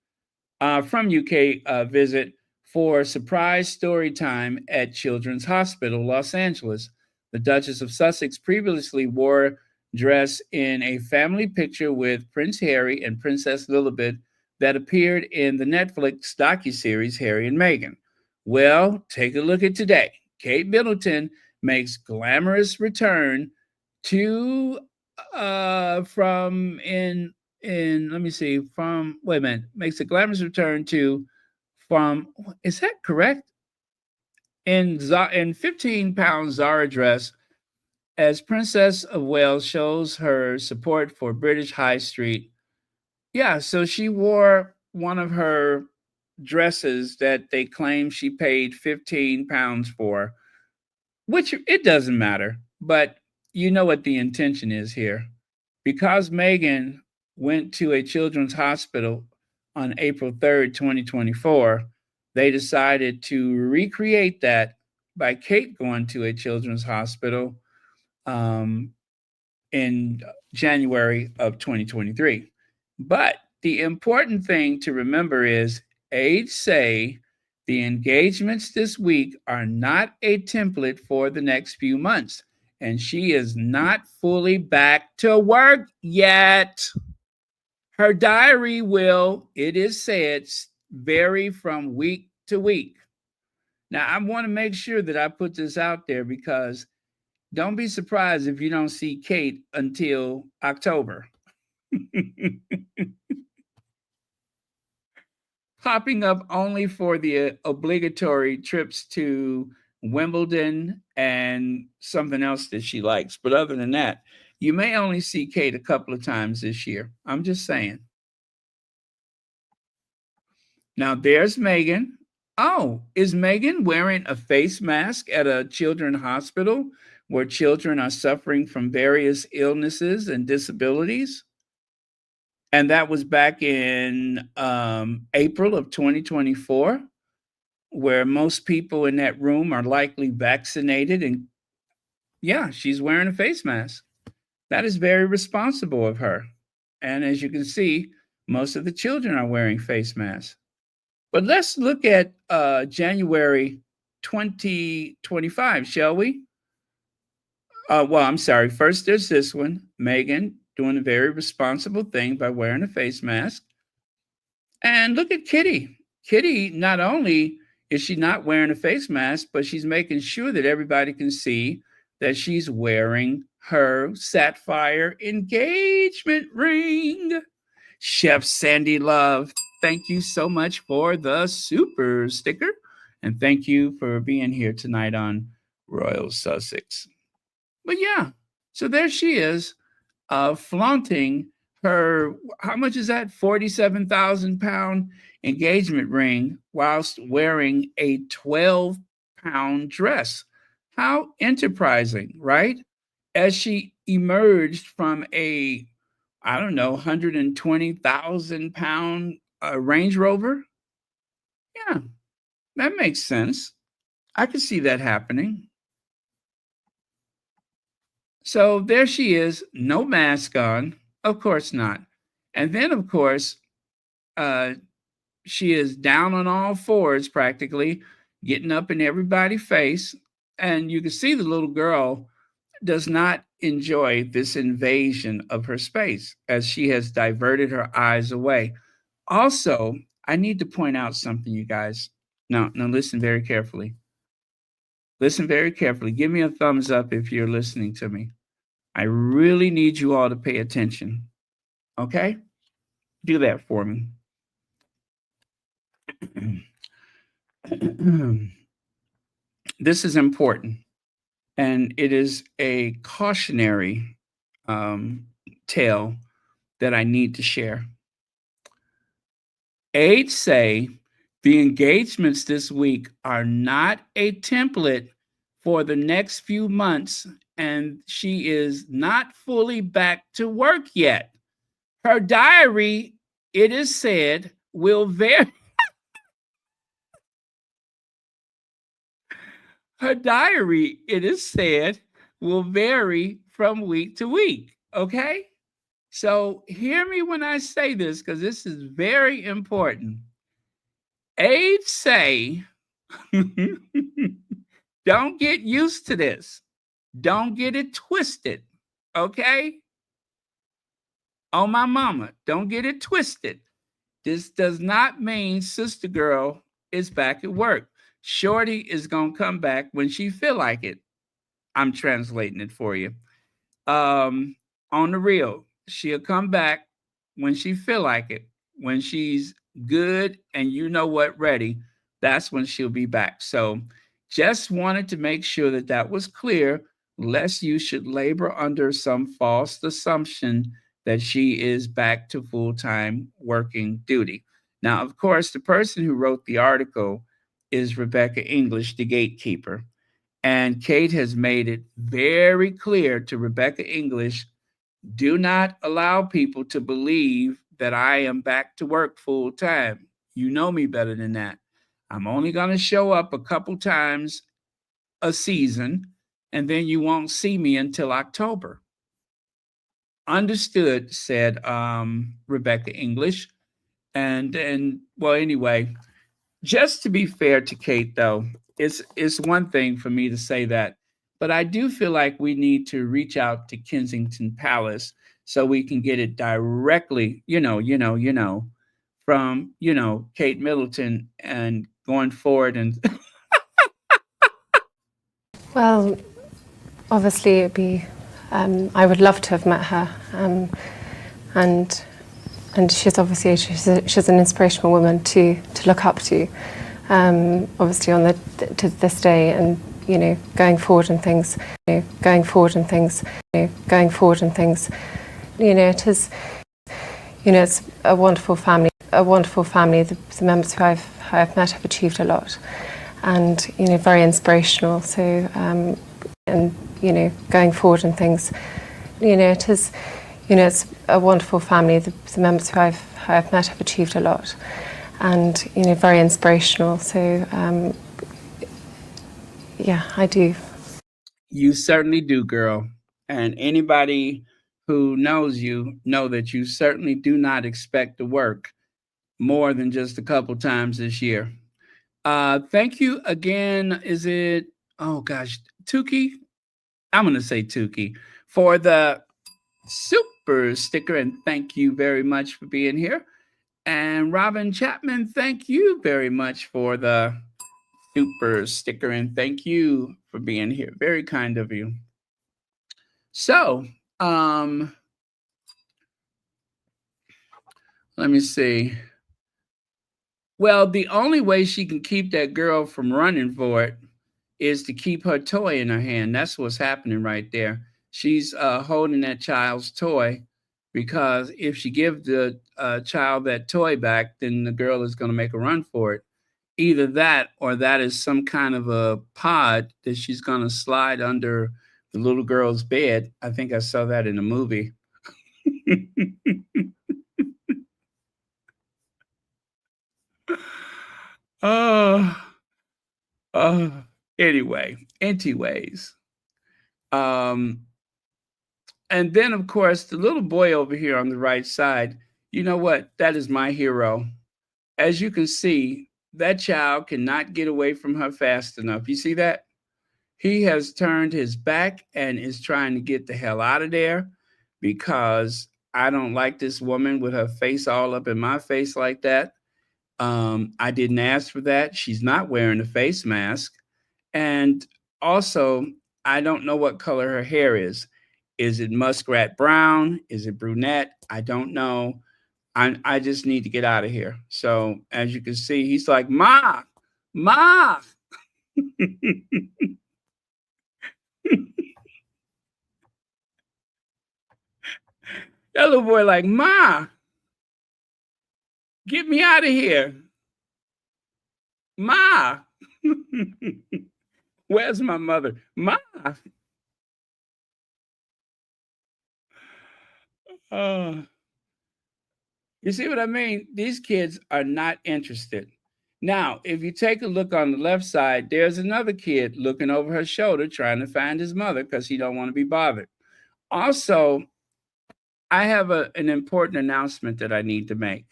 from UK visit for surprise story time at Children's Hospital, Los Angeles. The Duchess of Sussex previously wore dress in a family picture with Prince Harry and Princess Lilibet that appeared in the Netflix docuseries Harry and Meghan. Well, take a look at today. Kate Middleton makes glamorous return to from in let me see from wait a minute makes a glamorous return to from is that correct in 15-pound Zara dress as Princess of Wales shows her support for British High Street. Yeah, so she wore one of her dresses that they claim she paid 15 pounds for, which it doesn't matter, but you know what the intention is here. Because Meghan went to a children's hospital on April 3rd, 2024, they decided to recreate that by Kate going to a children's hospital um, in January of 2023. But the important thing to remember is aides say the engagements this week are not a template for the next few months, and she is not fully back to work yet. Her diary will, it is said, vary from week to week. Now, I want to make sure that I put this out there because don't be surprised if you don't see Kate until October. Popping up only for the obligatory trips to Wimbledon and something else that she likes. But other than that, you may only see Kate a couple of times this year. I'm just saying. Now there's Meghan. Oh, is Meghan wearing a face mask at a children's hospital where children are suffering from various illnesses and disabilities? And that was back in April of 2024, where most people in that room are likely vaccinated. And yeah, she's wearing a face mask. That is very responsible of her. And as you can see, most of the children are wearing face masks. But let's look at January 2025, shall we? Well, I'm sorry. First, there's this one, Meghan doing a very responsible thing by wearing a face mask. And look at Kitty. Kitty, not only is she not wearing a face mask, but she's making sure that everybody can see that she's wearing her sapphire engagement ring. Chef Sandy Love, thank you so much for the super sticker. And thank you for being here tonight on Royal Sussex. But yeah, so there she is, flaunting her, how much is that? 47,000 pound engagement ring whilst wearing a 12-pound dress. How enterprising, right? As she emerged from a, I don't know, 120,000 pound Range Rover. Yeah, that makes sense. I could see that happening. So there she is, no mask on. Of course not. And then, of course, she is down on all fours practically, getting up in everybody's face. And you can see the little girl does not enjoy this invasion of her space as she has diverted her eyes away. Also, I need to point out something, you guys. Now listen very carefully. Listen very carefully. Give me a thumbs up if you're listening to me. I really need you all to pay attention. Okay? Do that for me. This is important, and it is a cautionary tale that I need to share. Aides say the engagements this week are not a template for the next few months, and she is not fully back to work yet. Her diary, it is said, will vary. Her diary, it is said, will vary from week to week. Okay? So hear me when I say this because this is very important. Aides say, don't get used to this. Don't get it twisted. Okay? Oh, my mama, don't get it twisted. This does not mean Sister Girl is back at work. Shorty is going to come back when she feel like it. I'm translating it for you. On the real, she'll come back when she feel like it. When she's good and you know what ready, that's when she'll be back. So just wanted to make sure that that was clear, lest you should labor under some false assumption that she is back to full-time working duty. Now, of course, the person who wrote the article is Rebecca English, the gatekeeper. And Kate has made it very clear to Rebecca English, do not allow people to believe that I am back to work full time. You know me better than that. I'm only going to show up a couple times a season, and then you won't see me until October. Understood, said Rebecca English. And well, anyway, just to be fair to Kate, though, it's one thing for me to say that, but I do feel like we need to reach out to Kensington Palace so we can get it directly, from Kate Middleton and going forward. And Well, obviously, it'd be. I would love to have met her, and she's obviously she's an inspirational woman to look up to. Obviously, to this day, and going forward and things. It is. It's a wonderful family. The members who I've met have achieved a lot, and very inspirational. So, going forward and things. It is. It's a wonderful family. The members who I've met have achieved a lot, and very inspirational. So, yeah, I do. You certainly do, girl. And anybody who knows you know that you certainly do not expect to work more than just a couple times this year. Thank you again. Is it, oh gosh, Tukey? I'm going to say Tukey for the super sticker. And thank you very much for being here. And Robin Chapman, thank you very much for the super sticker. And thank you for being here. Very kind of you. So, let me see. Well, the only way she can keep that girl from running for it is to keep her toy in her hand. That's what's happening right there. She's holding that child's toy because if she gives the child that toy back, then the girl is going to make a run for it. Either that or that is some kind of a pod that she's going to slide under the little girl's bed. I think I saw that in a movie. Oh, anyways. Um, and then of course the little boy over here on the right side, you know what? That is my hero. As you can see, that child cannot get away from her fast enough. You see that? He has turned his back and is trying to get the hell out of there because I don't like this woman with her face all up in my face like that. I didn't ask for that. She's not wearing a face mask. And also, I don't know what color her hair is. Is it muskrat brown? Is it brunette? I don't know. I just need to get out of here. So as you can see, he's like, Ma, Ma. That little boy like, Ma, get me out of here. Ma. Where's my mother? Ma. Uh, you see what I mean? These kids are not interested. Now, if you take a look on the left side, there's another kid looking over her shoulder trying to find his mother because he don't want to be bothered. Also, I have an important announcement that I need to make.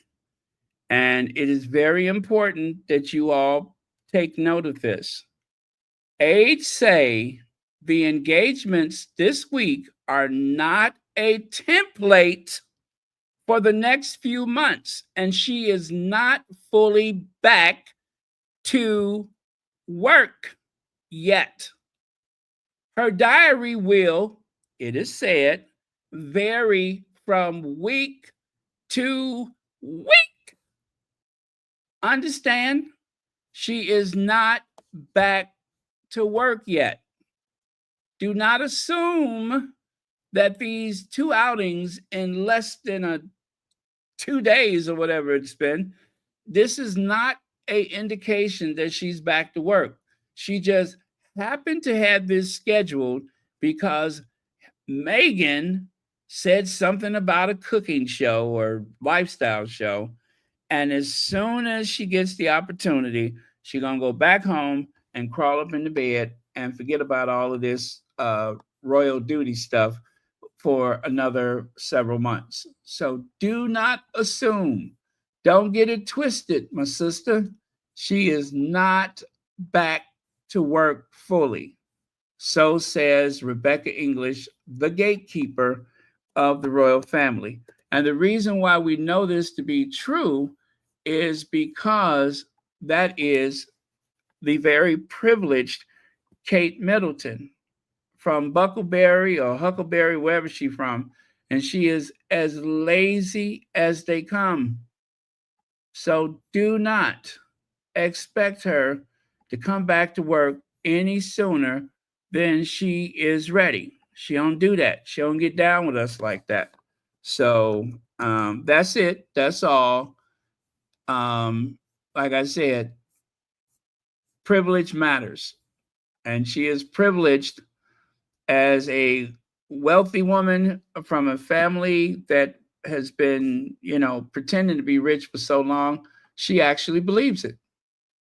And it is very important that you all take note of this. Aides say the engagements this week are not a template for the next few months, and she is not fully back to work yet. Her diary will, it is said, vary from week to week. Understand? She is not back to work yet. Do not assume that these two outings in less than 2 days or whatever it's been, this is not a indication that she's back to work. She just happened to have this scheduled because Megan said something about a cooking show or lifestyle show. And as soon as she gets the opportunity, she's going to go back home and crawl up in the bed and forget about all of this royal duty stuff for another several months. So do not assume. Don't get it twisted, my sister. She is not back to work fully. So says Rebecca English, the gatekeeper of the royal family. And the reason why we know this to be true is because that is the very privileged Kate Middleton from Buckleberry or Huckleberry, wherever she's from, and she is as lazy as they come. So do not expect her to come back to work any sooner than she is ready. She don't do that. She don't get down with us like that. So that's it. That's all. Like I said, privilege matters. And she is privileged as a wealthy woman from a family that has been, pretending to be rich for so long. She actually believes it.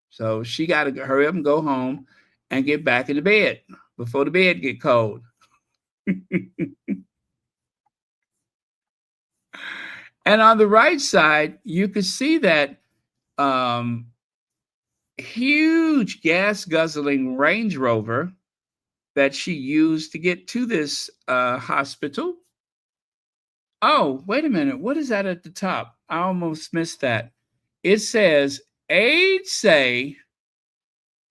So she got to hurry up and go home and get back into bed before the bed get cold. And on the right side, you can see that huge gas guzzling Range Rover that she used to get to this hospital. Oh, wait a minute. What is that at the top? I almost missed that. It says, aides say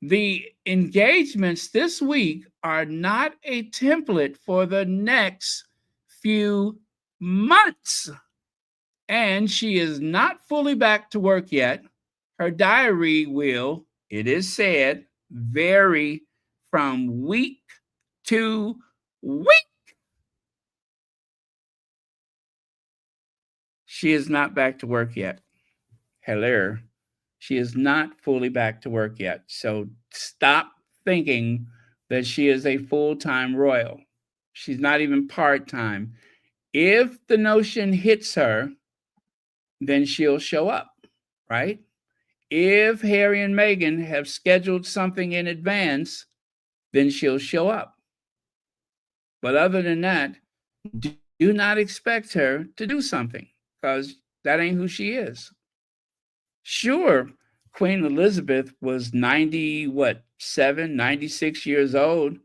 the engagements this week are not a template for the next few months. And she is not fully back to work yet. Her diary will, it is said, vary from week to week. She is not back to work yet. Hello. She is not fully back to work yet. So stop thinking that she is a full-time royal. She's not even part-time. If the notion hits her, then she'll show up, right? If Harry and Meghan have scheduled something in advance, then she'll show up. But other than that, do not expect her to do something because that ain't who she is. Sure, Queen Elizabeth was 96 years old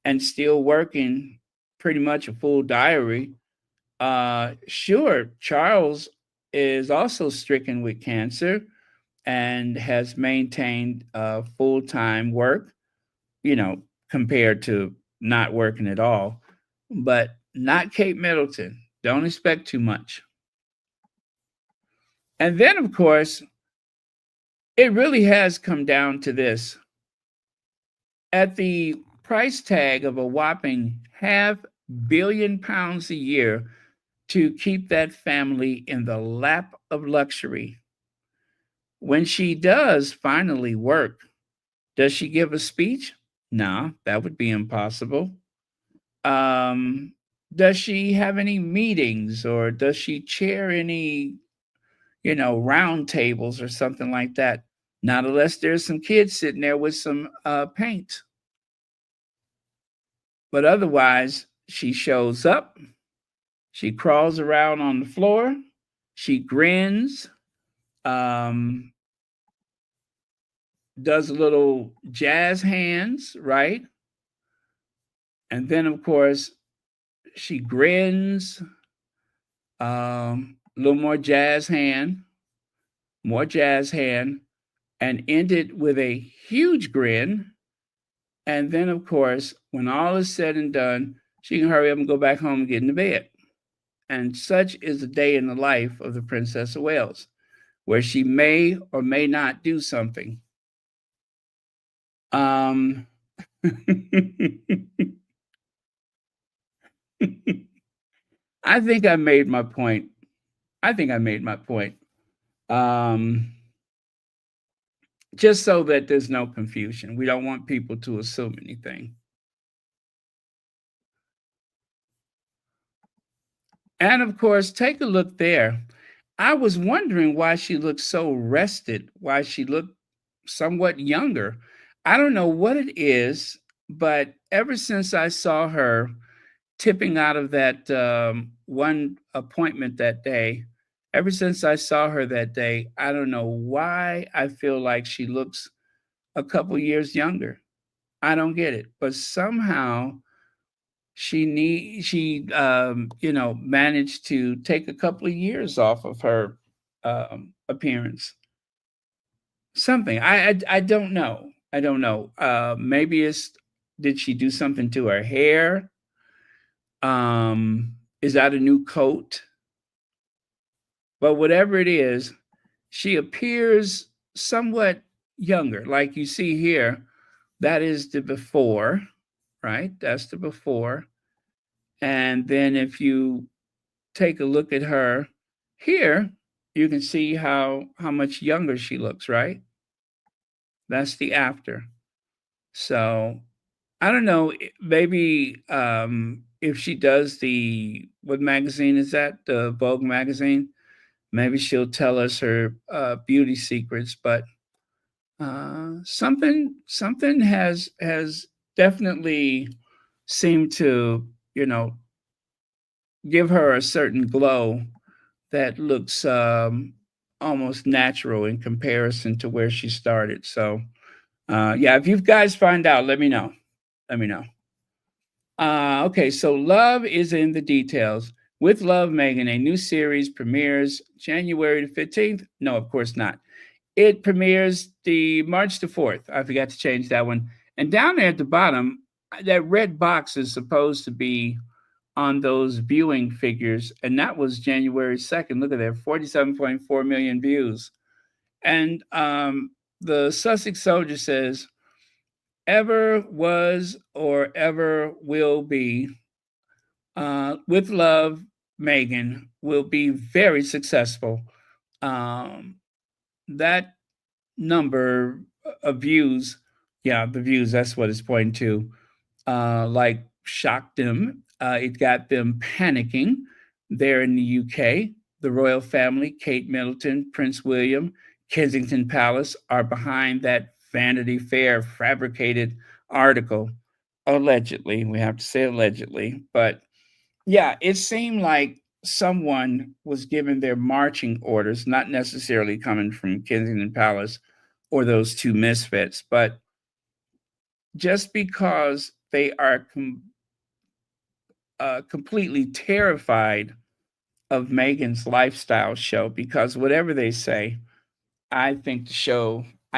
and still working pretty much a full diary. Sure, Charles is also stricken with cancer and has maintained full-time work, compared to not working at all, but not Kate Middleton. Don't expect too much. And then, of course, it really has come down to this. At the price tag of a whopping £500 million a year to keep that family in the lap of luxury, when she does finally work, does she give a speech? No, that would be impossible. Does she have any meetings or does she chair any, round tables or something like that? Not unless there's some kids sitting there with some paint. But otherwise, she shows up, she crawls around on the floor, she grins, um, does a little jazz hands, right? And then, of course, she grins, a little more jazz hand, and ended with a huge grin. And then, of course, when all is said and done, she can hurry up and go back home and get into bed. And such is the day in the life of the Princess of Wales, where she may or may not do something. I think I made my point. Just so that there's no confusion. We don't want people to assume anything. And of course, take a look there. I was wondering why she looked so rested, why she looked somewhat younger. I don't know what it is, but ever since I saw her tipping out of that one appointment that day, ever since I saw her that day, I don't know why I feel like she looks a couple years younger. I don't get it, but somehow she managed to take a couple of years off of her appearance. Something I don't know. I don't know. Maybe it's did she do something to her hair? Is that a new coat? But whatever it is, she appears somewhat younger. Like you see here, that is the before, right? That's the before. And then if you take a look at her here, you can see how much younger she looks, right? That's the after. So I don't know, maybe if she does the what magazine is that? The Vogue magazine. Maybe she'll tell us her beauty secrets, but something has definitely seemed to give her a certain glow that looks almost natural in comparison to where she started. So, yeah, if you guys find out, let me know. Let me know. Okay, so Love is in the details. With Love, Megan, a new series premieres January the 15th. No, of course not. It premieres the March the 4th. I forgot to change that one. And down there at the bottom, that red box is supposed to be on those viewing figures, and that was January 2nd. Look at that, 47.4 million views. And the Sussex Soldier says, ever was or ever will be, with Love, Megan will be very successful. That number of views, yeah, the views, that's what it's pointing to, like shocked them. It got them panicking there in the UK. The royal family, Kate Middleton, Prince William, Kensington Palace, are behind that Vanity Fair fabricated article. Allegedly, we have to say allegedly. But yeah, it seemed like someone was given their marching orders, not necessarily coming from Kensington Palace or those two misfits, but just because they are completely terrified of Megan's lifestyle show, because whatever they say, I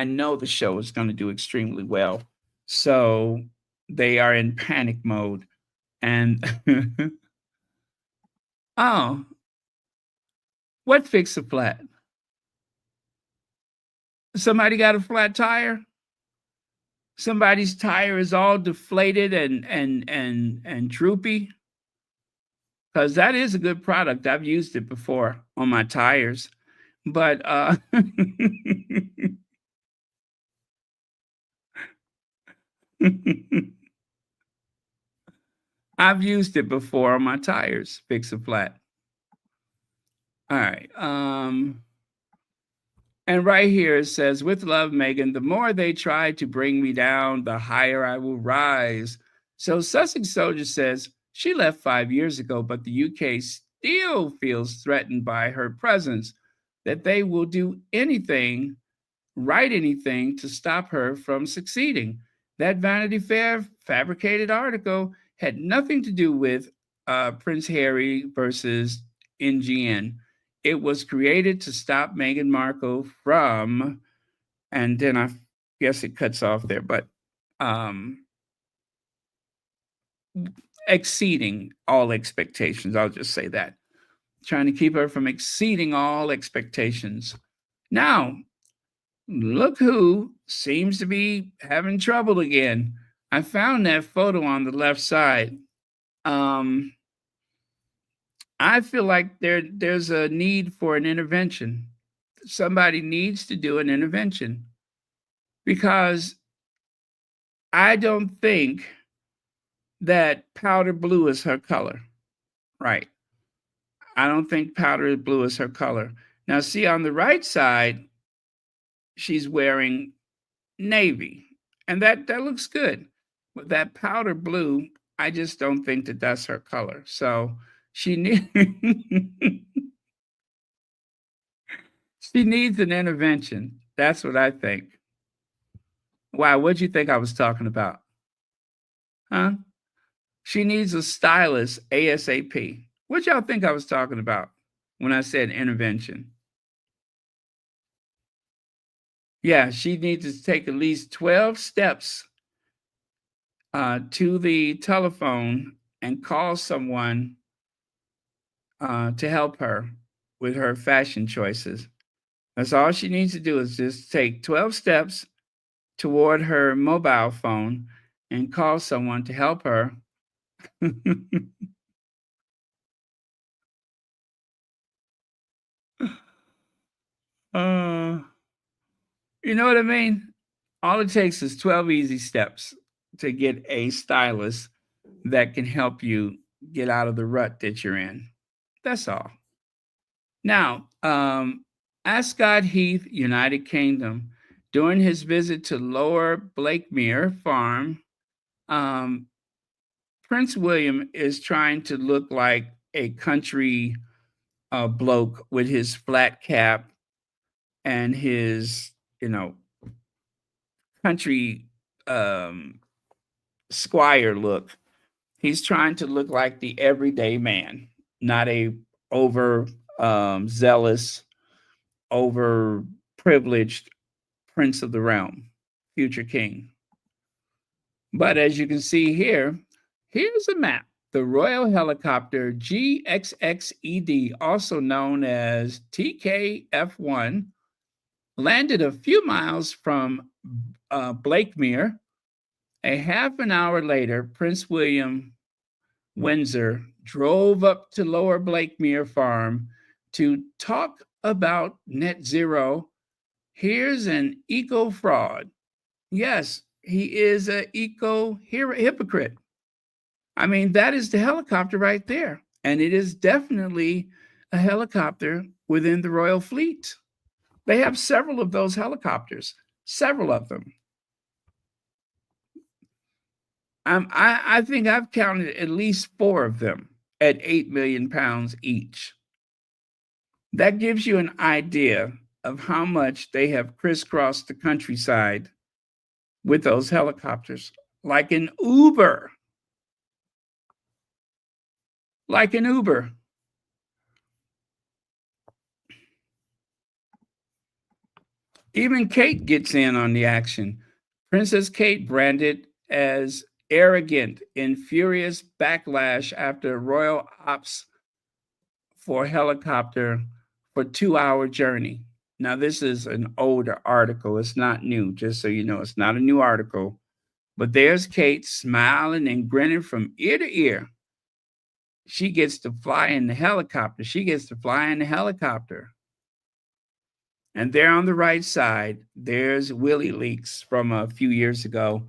know the show is going to do extremely well. So they are in panic mode. And oh, what fix a flat? Somebody got a flat tire? Somebody's tire is all deflated and droopy? Because that is a good product. I've used it before on my tires. But I've used it before on my tires, fix a flat. All right. And right here it says, with love, Megan, the more they try to bring me down, the higher I will rise. So Sussex Soldier says, she left 5 years ago, but the UK still feels threatened by her presence, that they will do anything, write anything to stop her from succeeding. That Vanity Fair fabricated article had nothing to do with Prince Harry versus NGN. It was created to stop Meghan Markle from, and then I guess it cuts off there, but exceeding all expectations. I'll just say that. Trying to keep her from exceeding all expectations. Now, look who seems to be having trouble again. I found that photo on the left side. I feel like there's a need for an intervention. Somebody needs to do an intervention because I don't think that powder blue is her color. Right. I don't think powder blue is her color. Now, see on the right side, she's wearing navy, and that looks good. But that powder blue, I just don't think that that's her color. So she she needs an intervention. That's what I think. Why? What'd you think I was talking about? Huh? She needs a stylist ASAP. What y'all think I was talking about when I said intervention? Yeah, she needs to take at least 12 steps to the telephone and call someone to help her with her fashion choices. That's all she needs to do is just take 12 steps toward her mobile phone and call someone to help her. You know what I mean? All it takes is 12 easy steps to get a stylist that can help you get out of the rut that you're in. That's all. Now, Ascot Heath, United Kingdom, during his visit to Lower Blakemere Farm, Prince William is trying to look like a country bloke with his flat cap and his, country squire look. He's trying to look like the everyday man, not a over zealous, over privileged prince of the realm, future king. But as you can see here, here's a map. The Royal Helicopter GXXED, also known as TKF-1, landed a few miles from Blakemere. A half an hour later, Prince William Windsor drove up to Lower Blakemere Farm to talk about net zero. Here's an eco fraud. Yes, he is an eco hypocrite. I mean, that is the helicopter right there. And it is definitely a helicopter within the Royal Fleet. They have several of those helicopters, several of them. I think I've counted at least 4 of them at 8 million pounds each. That gives you an idea of how much they have crisscrossed the countryside with those helicopters, like an Uber. Like an Uber. Even Kate gets in on the action. Princess Kate branded as arrogant in furious backlash after royal ops for helicopter for 2-hour journey. Now, this is an older article. It's not new, just so you know. It's not a new article. But there's Kate smiling and grinning from ear to ear. She gets to fly in the helicopter. She gets to fly in the helicopter. And there on the right side, there's Willie Leaks from a few years ago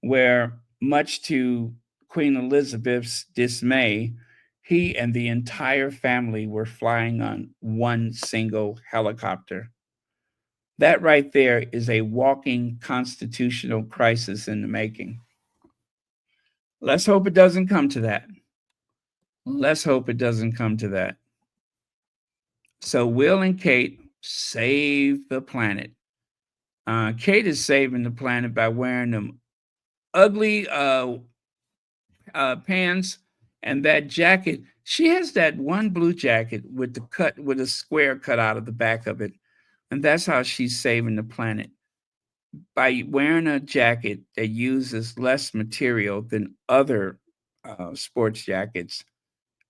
where, much to Queen Elizabeth's dismay, he and the entire family were flying on one single helicopter. That right there is a walking constitutional crisis in the making. Let's hope it doesn't come to that. Let's hope it doesn't come to that. So Will and Kate save the planet. Kate is saving the planet by wearing them ugly pants and that jacket. She has that one blue jacket with a square cut out of the back of it. And that's how she's saving the planet. By wearing a jacket that uses less material than other sports jackets,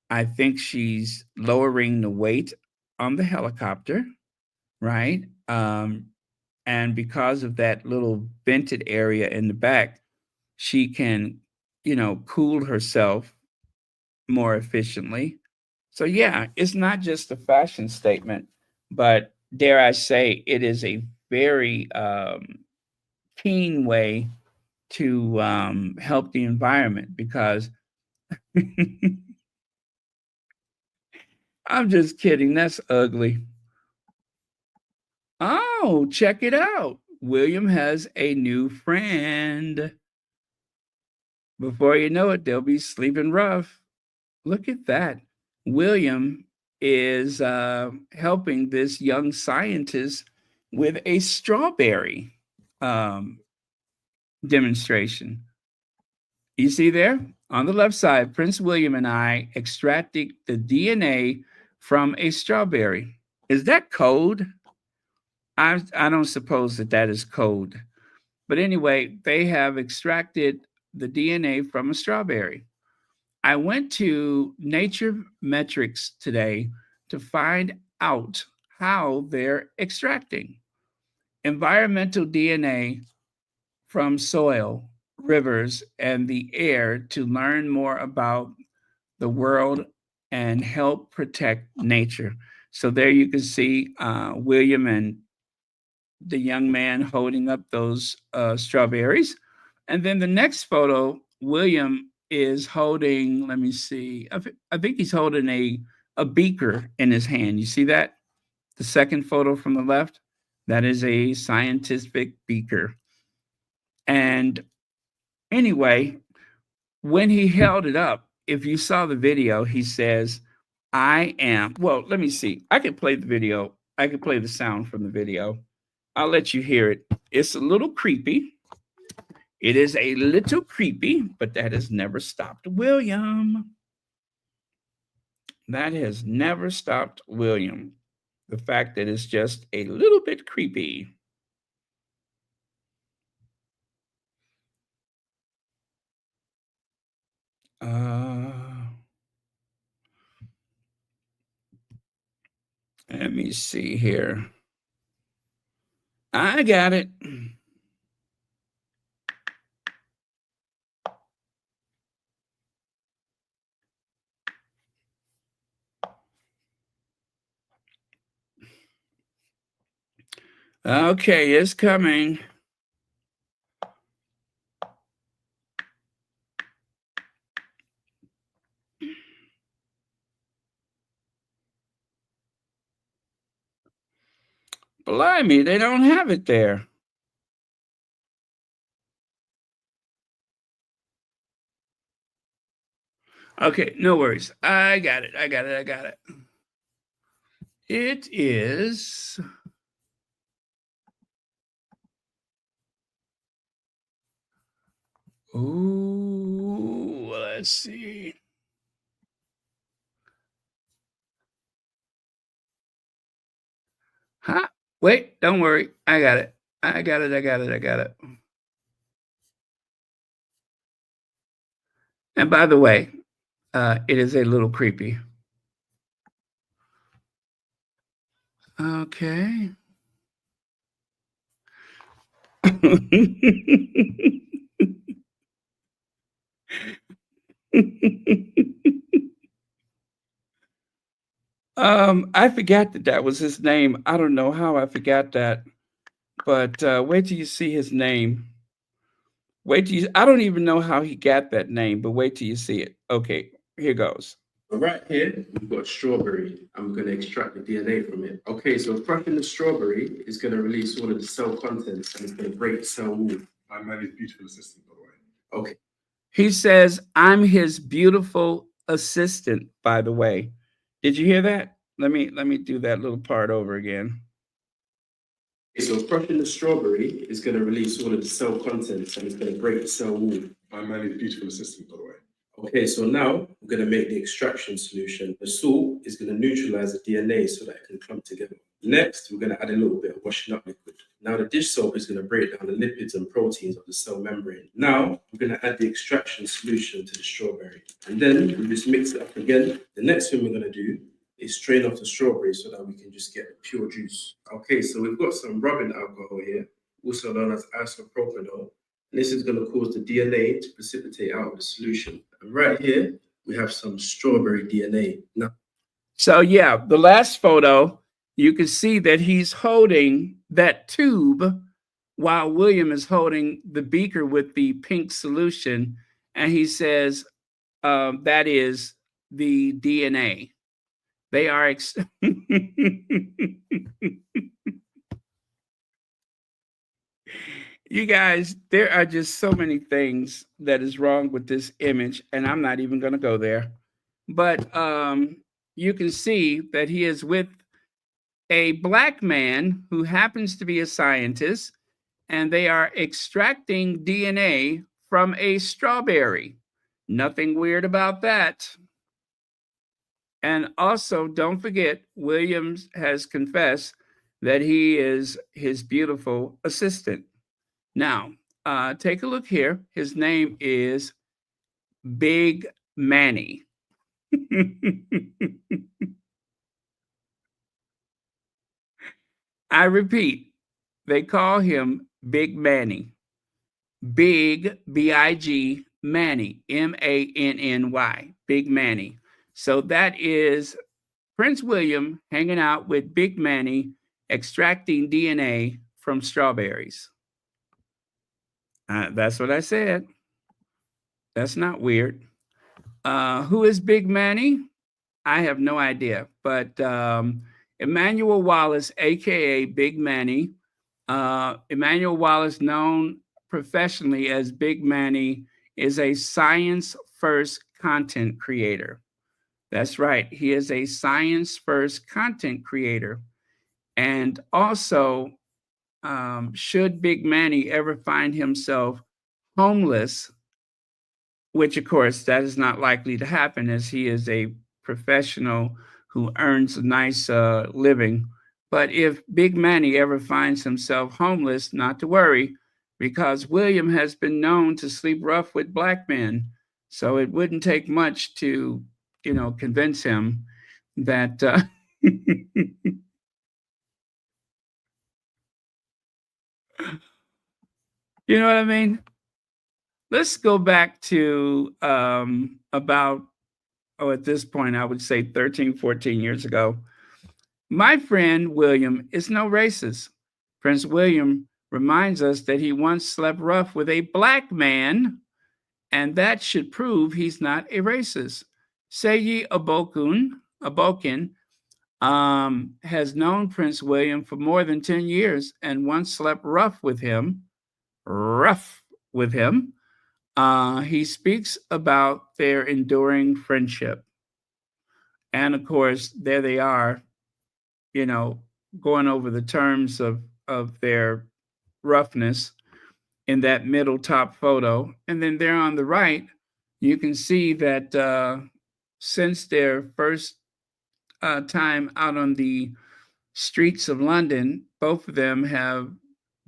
I think she's lowering the weight on the helicopter, right? And because of that little vented area in the back, she can, cool herself more efficiently. So yeah, it's not just a fashion statement, but dare I say, it is a very keen way to help the environment because I'm just kidding. That's ugly. Oh, check it out. William has a new friend. Before you know it, they'll be sleeping rough. Look at that. William is helping this young scientist with a strawberry demonstration. You see there on the left side, Prince William and I extracted the DNA from a strawberry. Is that code? I don't suppose that is code. But anyway, they have extracted the DNA from a strawberry. I went to Nature Metrics today to find out how they're extracting environmental DNA from soil, rivers, and the air to learn more about the world and help protect nature. So there you can see William and the young man holding up those strawberries. And then the next photo, William is holding, let me see, I think he's holding a beaker in his hand. You see that? The second photo from the left, that is a scientific beaker. And anyway, when he held it up, if you saw the video, he says, well, let me see. I can play the video. I can play the sound from the video. I'll let you hear it. It's a little creepy. It is a little creepy, but that has never stopped William. That has never stopped William. The fact that it's just a little bit creepy. Let me see here. I got it. Okay, it's coming. Blimey, they don't have it there. Okay, no worries. I got it. It is. Ooh, let's see. Huh? Wait, don't worry. I got it. I got it. And by the way, it is a little creepy. Okay. I forgot that was his name. I don't know how I forgot that, but wait till you see his name. Wait till you, I don't even know how he got that name, but wait till you see it. Okay, here goes. So right here, we've got strawberry. I'm going to extract the DNA from it. Okay, so crushing the strawberry is going to release all of the cell contents and it's going to break the cell wall. I'm Manny's beautiful assistant, by the way. Okay. He says, I'm his beautiful assistant, by the way. Did you hear that? Let me do that little part over again. So crushing the strawberry is going to release all of the cell contents and it's going to break the cell wall. I'm Manny's beautiful assistant, by the way. Okay, so now we're going to make the extraction solution. The salt is going to neutralize the DNA so that it can clump together. Next, we're going to add a little bit of washing up liquid. Now the dish soap is going to break down the lipids and proteins of the cell membrane. Now we're going to add the extraction solution to the strawberry. And then we just mix it up again. The next thing we're going to do is strain off the strawberry so that we can just get pure juice. Okay, so we've got some rubbing alcohol here, also known as isopropanol. And this is going to cause the DNA to precipitate out of the solution. And right here, we have some strawberry DNA. Now, so yeah, the last photo, you can see that he's holding that tube while William is holding the beaker with the pink solution. And he says, that is the DNA. They are you guys, there are just so many things that is wrong with this image, and I'm not even going to go there. But you can see that he is with a black man who happens to be a scientist, and they are extracting DNA from a strawberry. Nothing weird about that. And also, don't forget, Williams has confessed that he is his beautiful assistant. Now, take a look here. His name is Big Manny. I repeat, they call him Big Manny. Big, B-I-G, Manny, M-A-N-N-Y, Big Manny. So that is Prince William hanging out with Big Manny, extracting DNA from strawberries. That's what I said. That's not weird. Who is Big Manny? I have no idea. But Emmanuel Wallace, a.k.a. Big Manny. Emmanuel Wallace, known professionally as Big Manny, is a science-first content creator. That's right. He is a science-first content creator. And also, should Big Manny ever find himself homeless, which of course that is not likely to happen as he is a professional who earns a nice living. But if Big Manny ever finds himself homeless, not to worry, because William has been known to sleep rough with black men. So it wouldn't take much to, convince him that you know what I mean? Let's go back to about, at this point, I would say 13, 14 years ago. My friend William is no racist. Prince William reminds us that he once slept rough with a black man, and that should prove he's not a racist. Seyi Abokin has known Prince William for more than 10 years and once slept rough with him. He speaks about their enduring friendship. And of course, there they are, going over the terms of their roughness in that middle top photo. And then there on the right, you can see that since their first time out on the streets of London, both of them have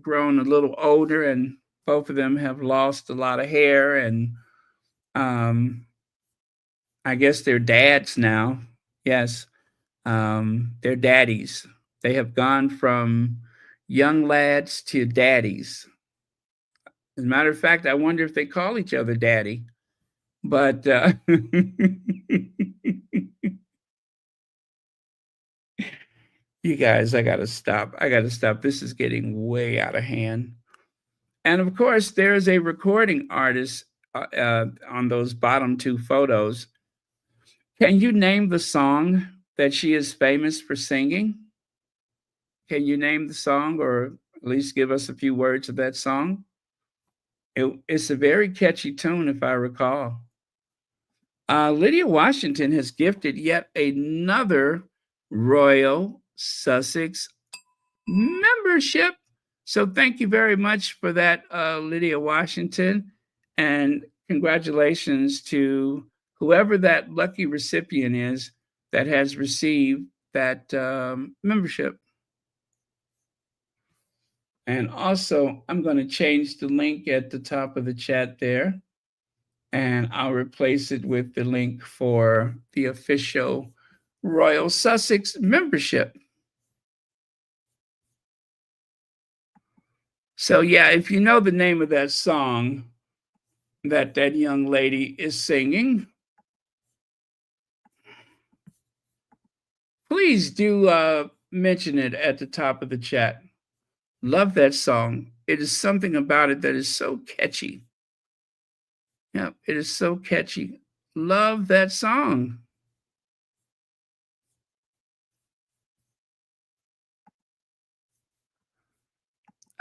grown a little older and both of them have lost a lot of hair, and I guess they're dads now. Yes, they're daddies. They have gone from young lads to daddies. As a matter of fact, I wonder if they call each other daddy. But you guys, I gotta stop. This is getting way out of hand. And of course, there's a recording artist on those bottom two photos. Can you name the song that she is famous for singing? Can you name the song, or at least give us a few words of that song? It's a very catchy tune, if I recall. Lydia Washington has gifted yet another Royal Sussex membership. So thank you very much for that, Lydia Washington. And congratulations to whoever that lucky recipient is that has received that membership. And also, I'm going to change the link at the top of the chat there, and I'll replace it with the link for the official Royal Sussex membership. So yeah, if you know the name of that song that that young lady is singing, please do mention it at the top of the chat. Love that song. It is something about it that is so catchy. Yeah, it is so catchy. Love that song.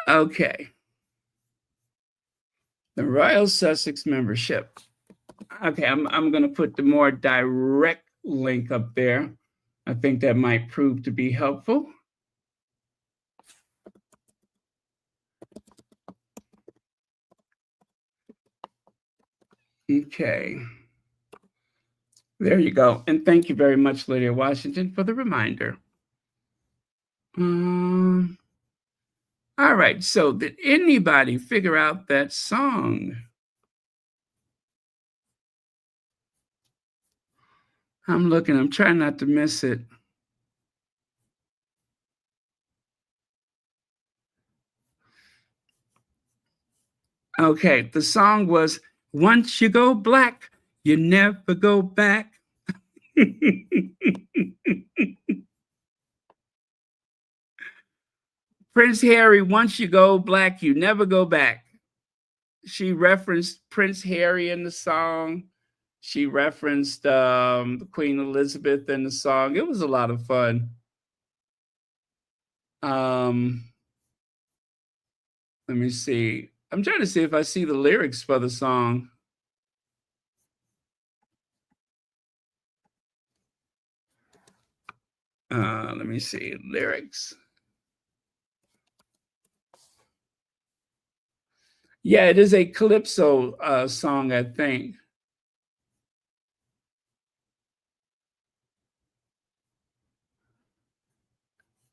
Okay. The Royal Sussex membership. Okay, I'm going to put the more direct link up there. I think that might prove to be helpful. Okay. There you go. And thank you very much, Lydia Washington, for the reminder. All right. So did anybody figure out that song? I'm looking. I'm trying not to miss it. Okay. The song was "Once You Go Black, You Never Go Back." Prince Harry, once you go black, you never go back. She referenced Prince Harry in the song. She referenced Queen Elizabeth in the song. It was a lot of fun. Let me see. I'm trying to see if I see the lyrics for the song. Let me see. Lyrics. Yeah, it is a calypso song, I think.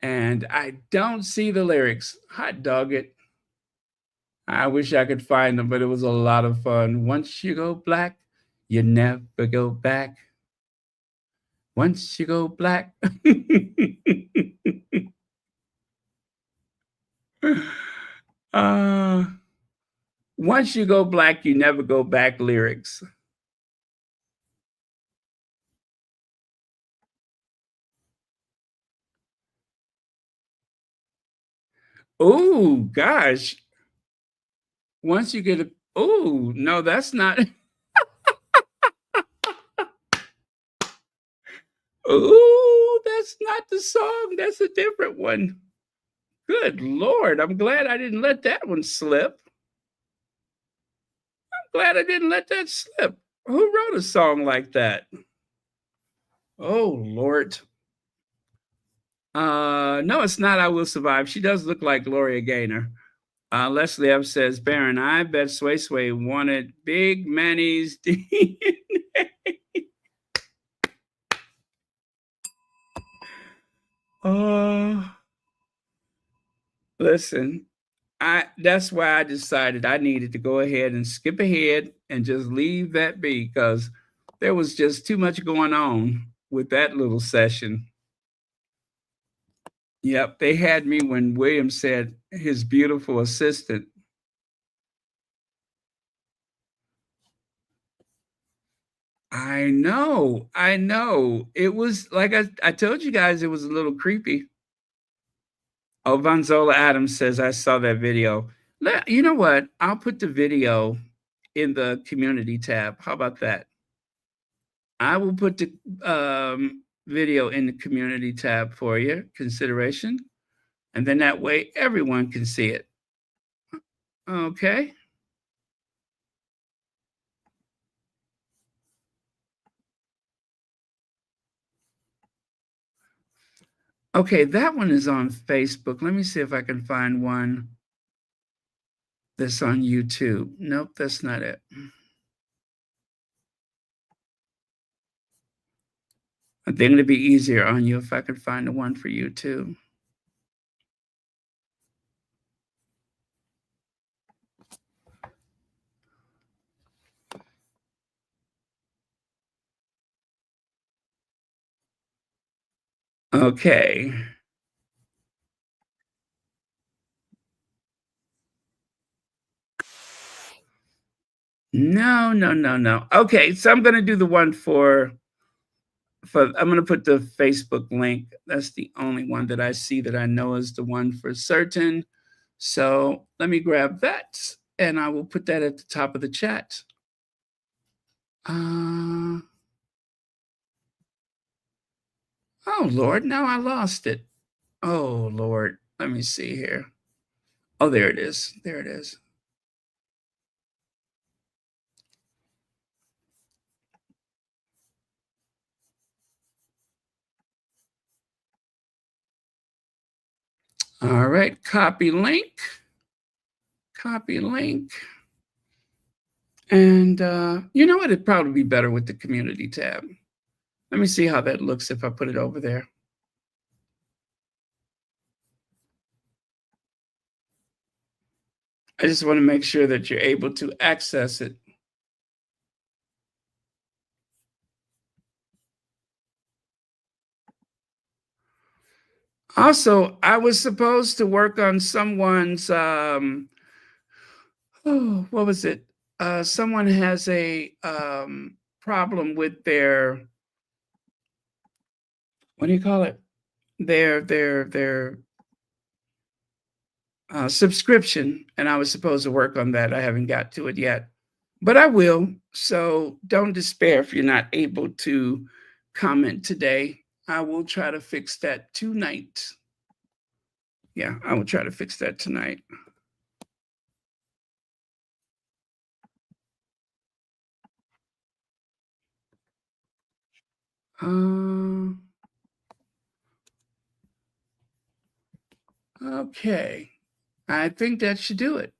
And I don't see the lyrics. Hot dog it. I wish I could find them, but it was a lot of fun. Once you go black, you never go back. Once you go black. Once you go black, you never go back lyrics. Oh, gosh. Once you get a, oh, no, that's not. Oh, that's not the song. That's a different one. Good Lord. I'm glad I didn't let that one slip. I'm glad I didn't let that slip. Who wrote a song like that? Oh, Lord. No, it's not I Will Survive. She does look like Gloria Gaynor. Leslie F says, Baron, I bet Sway Sway wanted Big Manny's DNA. Listen, that's why I decided I needed to go ahead and skip ahead and just leave that be, because there was just too much going on with that little session. Yep, they had me when William said his beautiful assistant. I know. It was like I told you guys, it was a little creepy. Oh, Vanzola Adams says, I saw that video. You know what? I'll put the video in the community tab. How about that? I will put the video in the community tab for your consideration. And then that way everyone can see it. Okay. Okay, that one is on Facebook. Let me see if I can find one that's on YouTube. Nope, that's not it. I think it'd be easier on you if I could find the one for YouTube. Okay. No. Okay, so I'm gonna do the one for I'm gonna put the Facebook link. That's the only one that I see that I know is the one for certain. So let me grab that and I will put that at the top of the chat. Oh Lord, now I lost it. Oh Lord, let me see here. Oh, there it is. There it is. All right, copy link. Copy link. And you know what? It'd probably be better with the community tab. Let me see how that looks if I put it over there. I just want to make sure that you're able to access it. Also, I was supposed to work on someone's, what was it? Someone has a problem with their, what do you call it? Their subscription. And I was supposed to work on that. I haven't got to it yet, but I will. So don't despair if you're not able to comment today. I will try to fix that tonight. Yeah, I will try to fix that tonight. Okay, I think that should do it.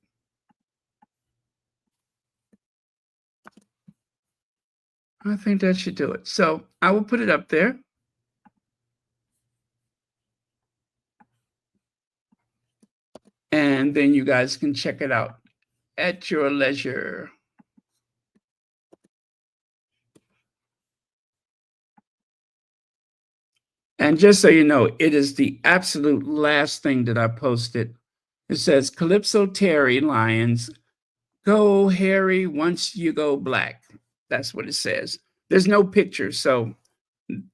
I think that should do it. So I will put it up there. And then you guys can check it out at your leisure. And just so you know, it is the absolute last thing that I posted. It says, Calypso Terry Lions, go Harry once you go black. That's what it says. There's no picture. So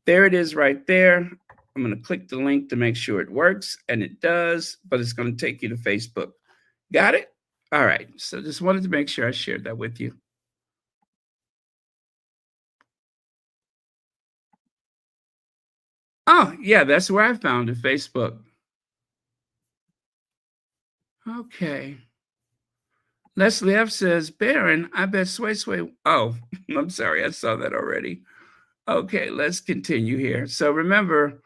there it is right there. I'm going to click the link to make sure it works. And it does, but it's going to take you to Facebook. Got it? All right. So just wanted to make sure I shared that with you. Oh, yeah, that's where I found it, Facebook. Okay. Leslie F says, Baron, I bet Sway. Oh, I'm sorry. I saw that already. Okay, let's continue here. So remember,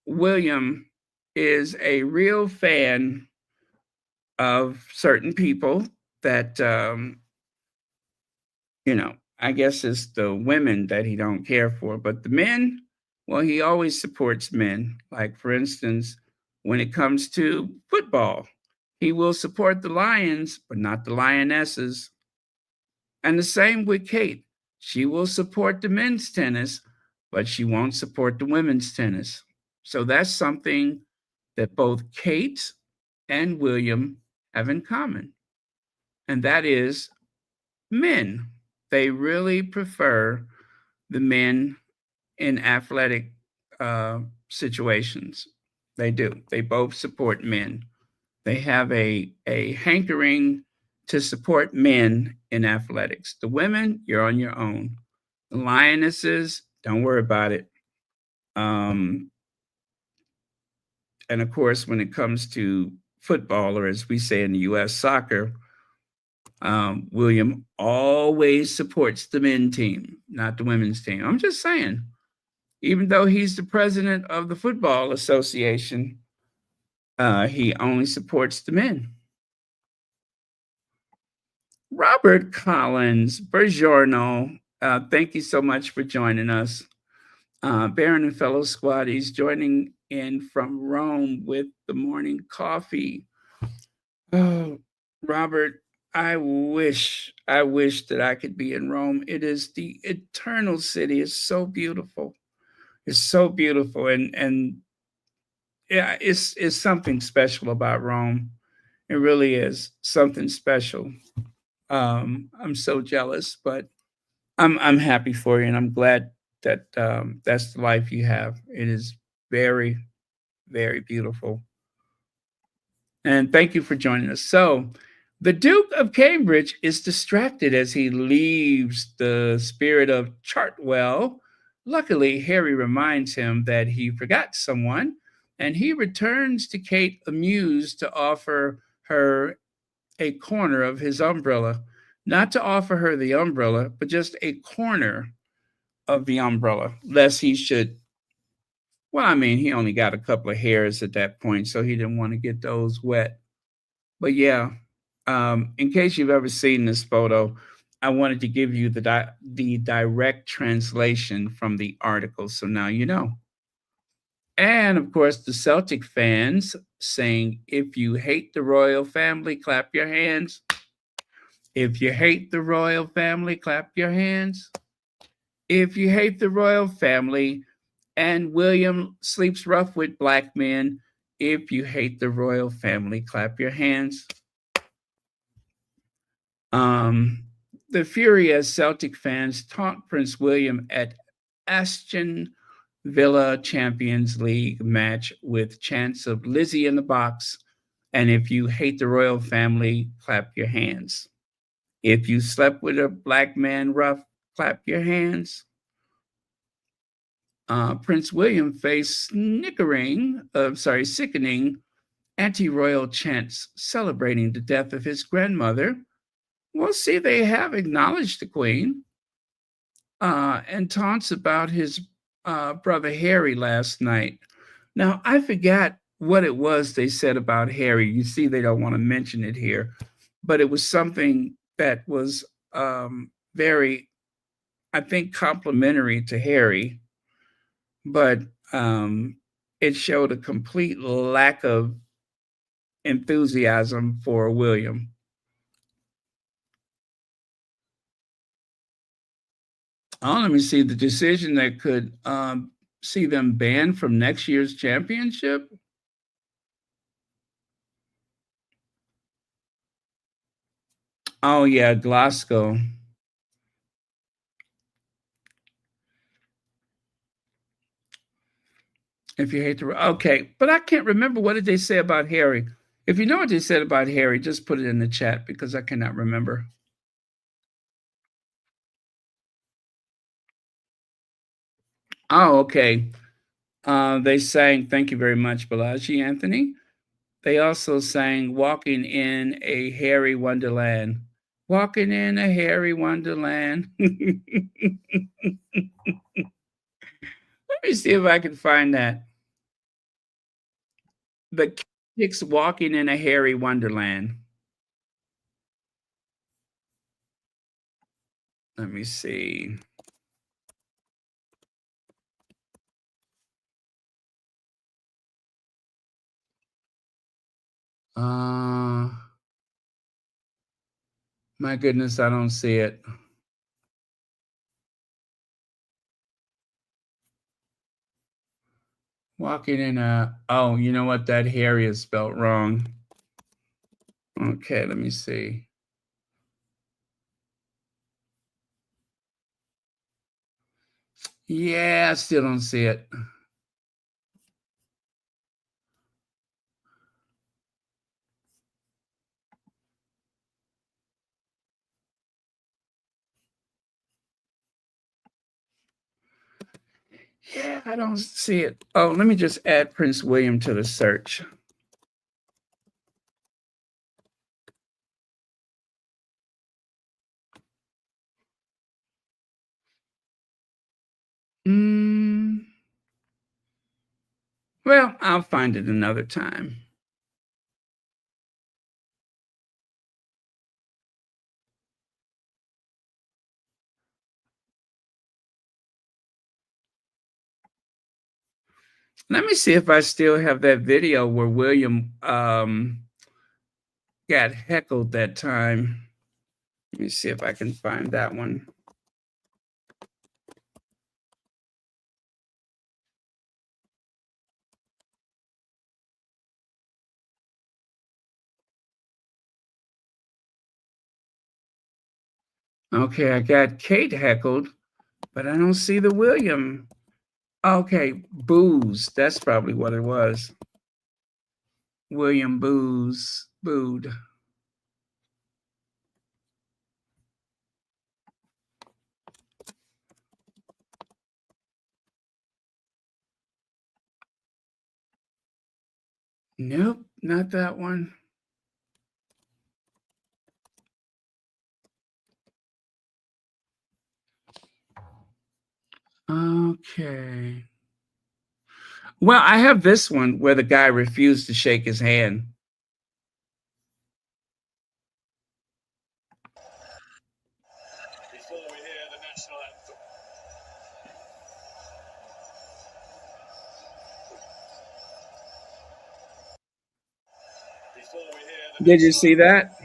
William is a real fan of certain people that, I guess it's the women that he don't care for, but the men, well, he always supports men. Like, for instance, when it comes to football, he will support the Lions, but not the Lionesses. And the same with Kate. She will support the men's tennis, but she won't support the women's tennis. So that's something that both Kate and William have in common. And that is men. They really prefer the men in athletic situations. They do. They both support men. They have a hankering to support men in athletics. The women, you're on your own. The Lionesses, don't worry about it. And of course, when it comes to football, or as we say in the US, soccer, William always supports the men team, not the women's team. I'm just saying, even though he's the president of the Football Association, he only supports the men. Robert Collins, Buongiorno. Thank you so much for joining us. Baron and fellow squaddies joining in from Rome with the morning coffee. Oh, Robert, I wish that I could be in Rome. It is the eternal city. It's so beautiful. It's so beautiful. And yeah, it's something special about Rome. It really is something special. I'm so jealous, but I'm happy for you, and I'm glad that that's the life you have. It is very, very beautiful. And thank you for joining us. So, the Duke of Cambridge is distracted as he leaves the spirit of Chartwell. Luckily, Harry reminds him that he forgot someone, and he returns to Kate amused to offer her a corner of his umbrella. Not to offer her the umbrella, but just a corner of the umbrella, lest he should. Well, I mean, he only got a couple of hairs at that point, so he didn't want to get those wet. But yeah, in case you've ever seen this photo, I wanted to give you the direct translation from the article, so now you know. And of course, the Celtic fans saying, "If you hate the royal family, clap your hands. If you hate the royal family, clap your hands. If you hate the royal family, and William sleeps rough with black men, if you hate the royal family, clap your hands." The furious Celtic fans taunt Prince William at Aston Villa Champions League match with chants of "Lizzie in the box," and "If you hate the royal family, clap your hands. If you slept with a black man rough, clap your hands." Prince William faced sickening anti-royal chants celebrating the death of his grandmother. Well, see, they have acknowledged the Queen, and taunts about his brother Harry last night. Now, I forgot what it was they said about Harry. You see, they don't want to mention it here, but it was something that was very, I think, complimentary to Harry, but it showed a complete lack of enthusiasm for William. Oh, let me see, the decision that could see them banned from next year's championship. Oh yeah, Glasgow. If you hate the okay, but I can't remember what did they say about Harry. If you know what they said about Harry, just put it in the chat because I cannot remember. Oh, okay. They sang, thank you very much, Balaji Anthony. They also sang Walking in a Hairy Wonderland. Walking in a hairy wonderland. Let me see if I can find that. The Kicks Walking in a Hairy Wonderland. Let me see. My goodness, I don't see it. Walking in a, oh, you know what? That Harry is spelled wrong. Okay, let me see. Yeah, I still don't see it. Yeah, I don't see it. Oh, let me just add Prince William to the search. Well, I'll find it another time. Let me see if I still have that video where William got heckled that time. Let me see if I can find that one. Okay, I got Kate heckled, but I don't see the William. Okay, Booze. That's probably what it was. William Booze booed. Nope, not that one. Okay. Well, I have this one where the guy refused to shake his hand. Before we hear the national anthem. Did you see that?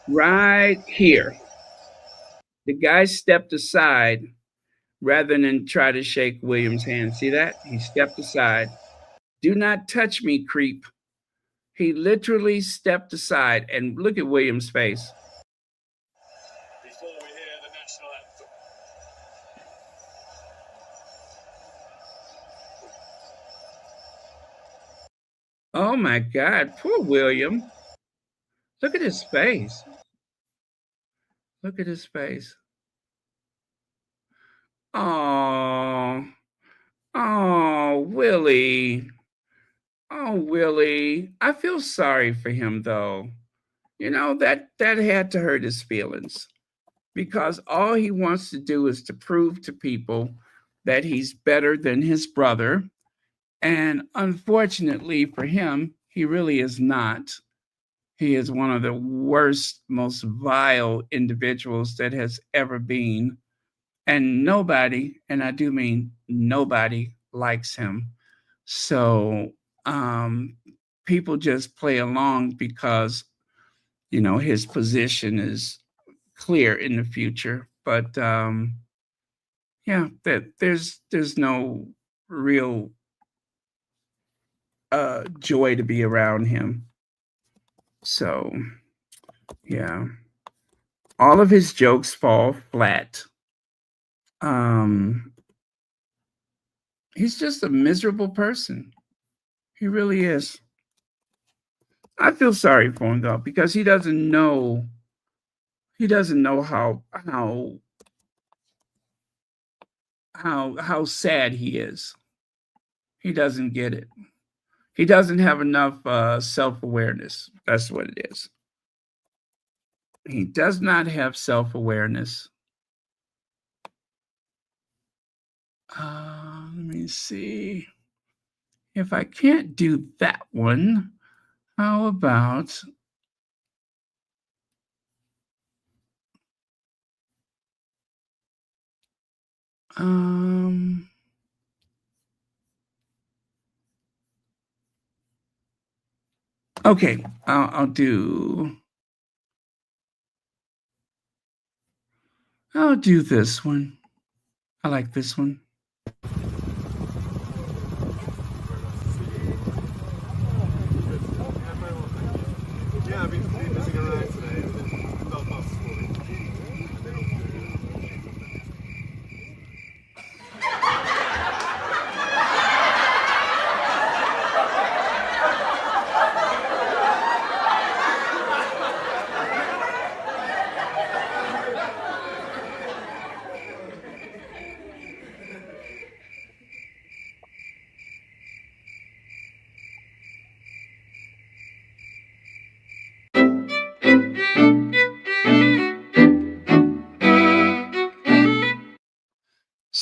Right here. The guy stepped aside rather than try to shake William's hand. See that? He stepped aside. Do not touch me, creep. He literally stepped aside, and look at William's face. Before we hear the national anthem. Oh my God, poor William. Look at his face. Look at his face. Oh, oh, Willie. Oh, Willie. I feel sorry for him though. You know, that had to hurt his feelings because all he wants to do is to prove to people that he's better than his brother. And unfortunately for him, he really is not. He is one of the worst, most vile individuals that has ever been. And nobody, and I do mean nobody, likes him. So people just play along because, you know, his position is clear in the future. But yeah, there's no real joy to be around him. So yeah, all of his jokes fall flat. He's just a miserable person. He really is. I feel sorry for him though, because he doesn't know how sad he is. He doesn't get it. He doesn't have enough self-awareness. That's what it is. He does not have self-awareness. Let me see. If I can't do that one, how about okay, I'll do this one. I like this one. Yeah, I've been messing around today. Belfast this morning.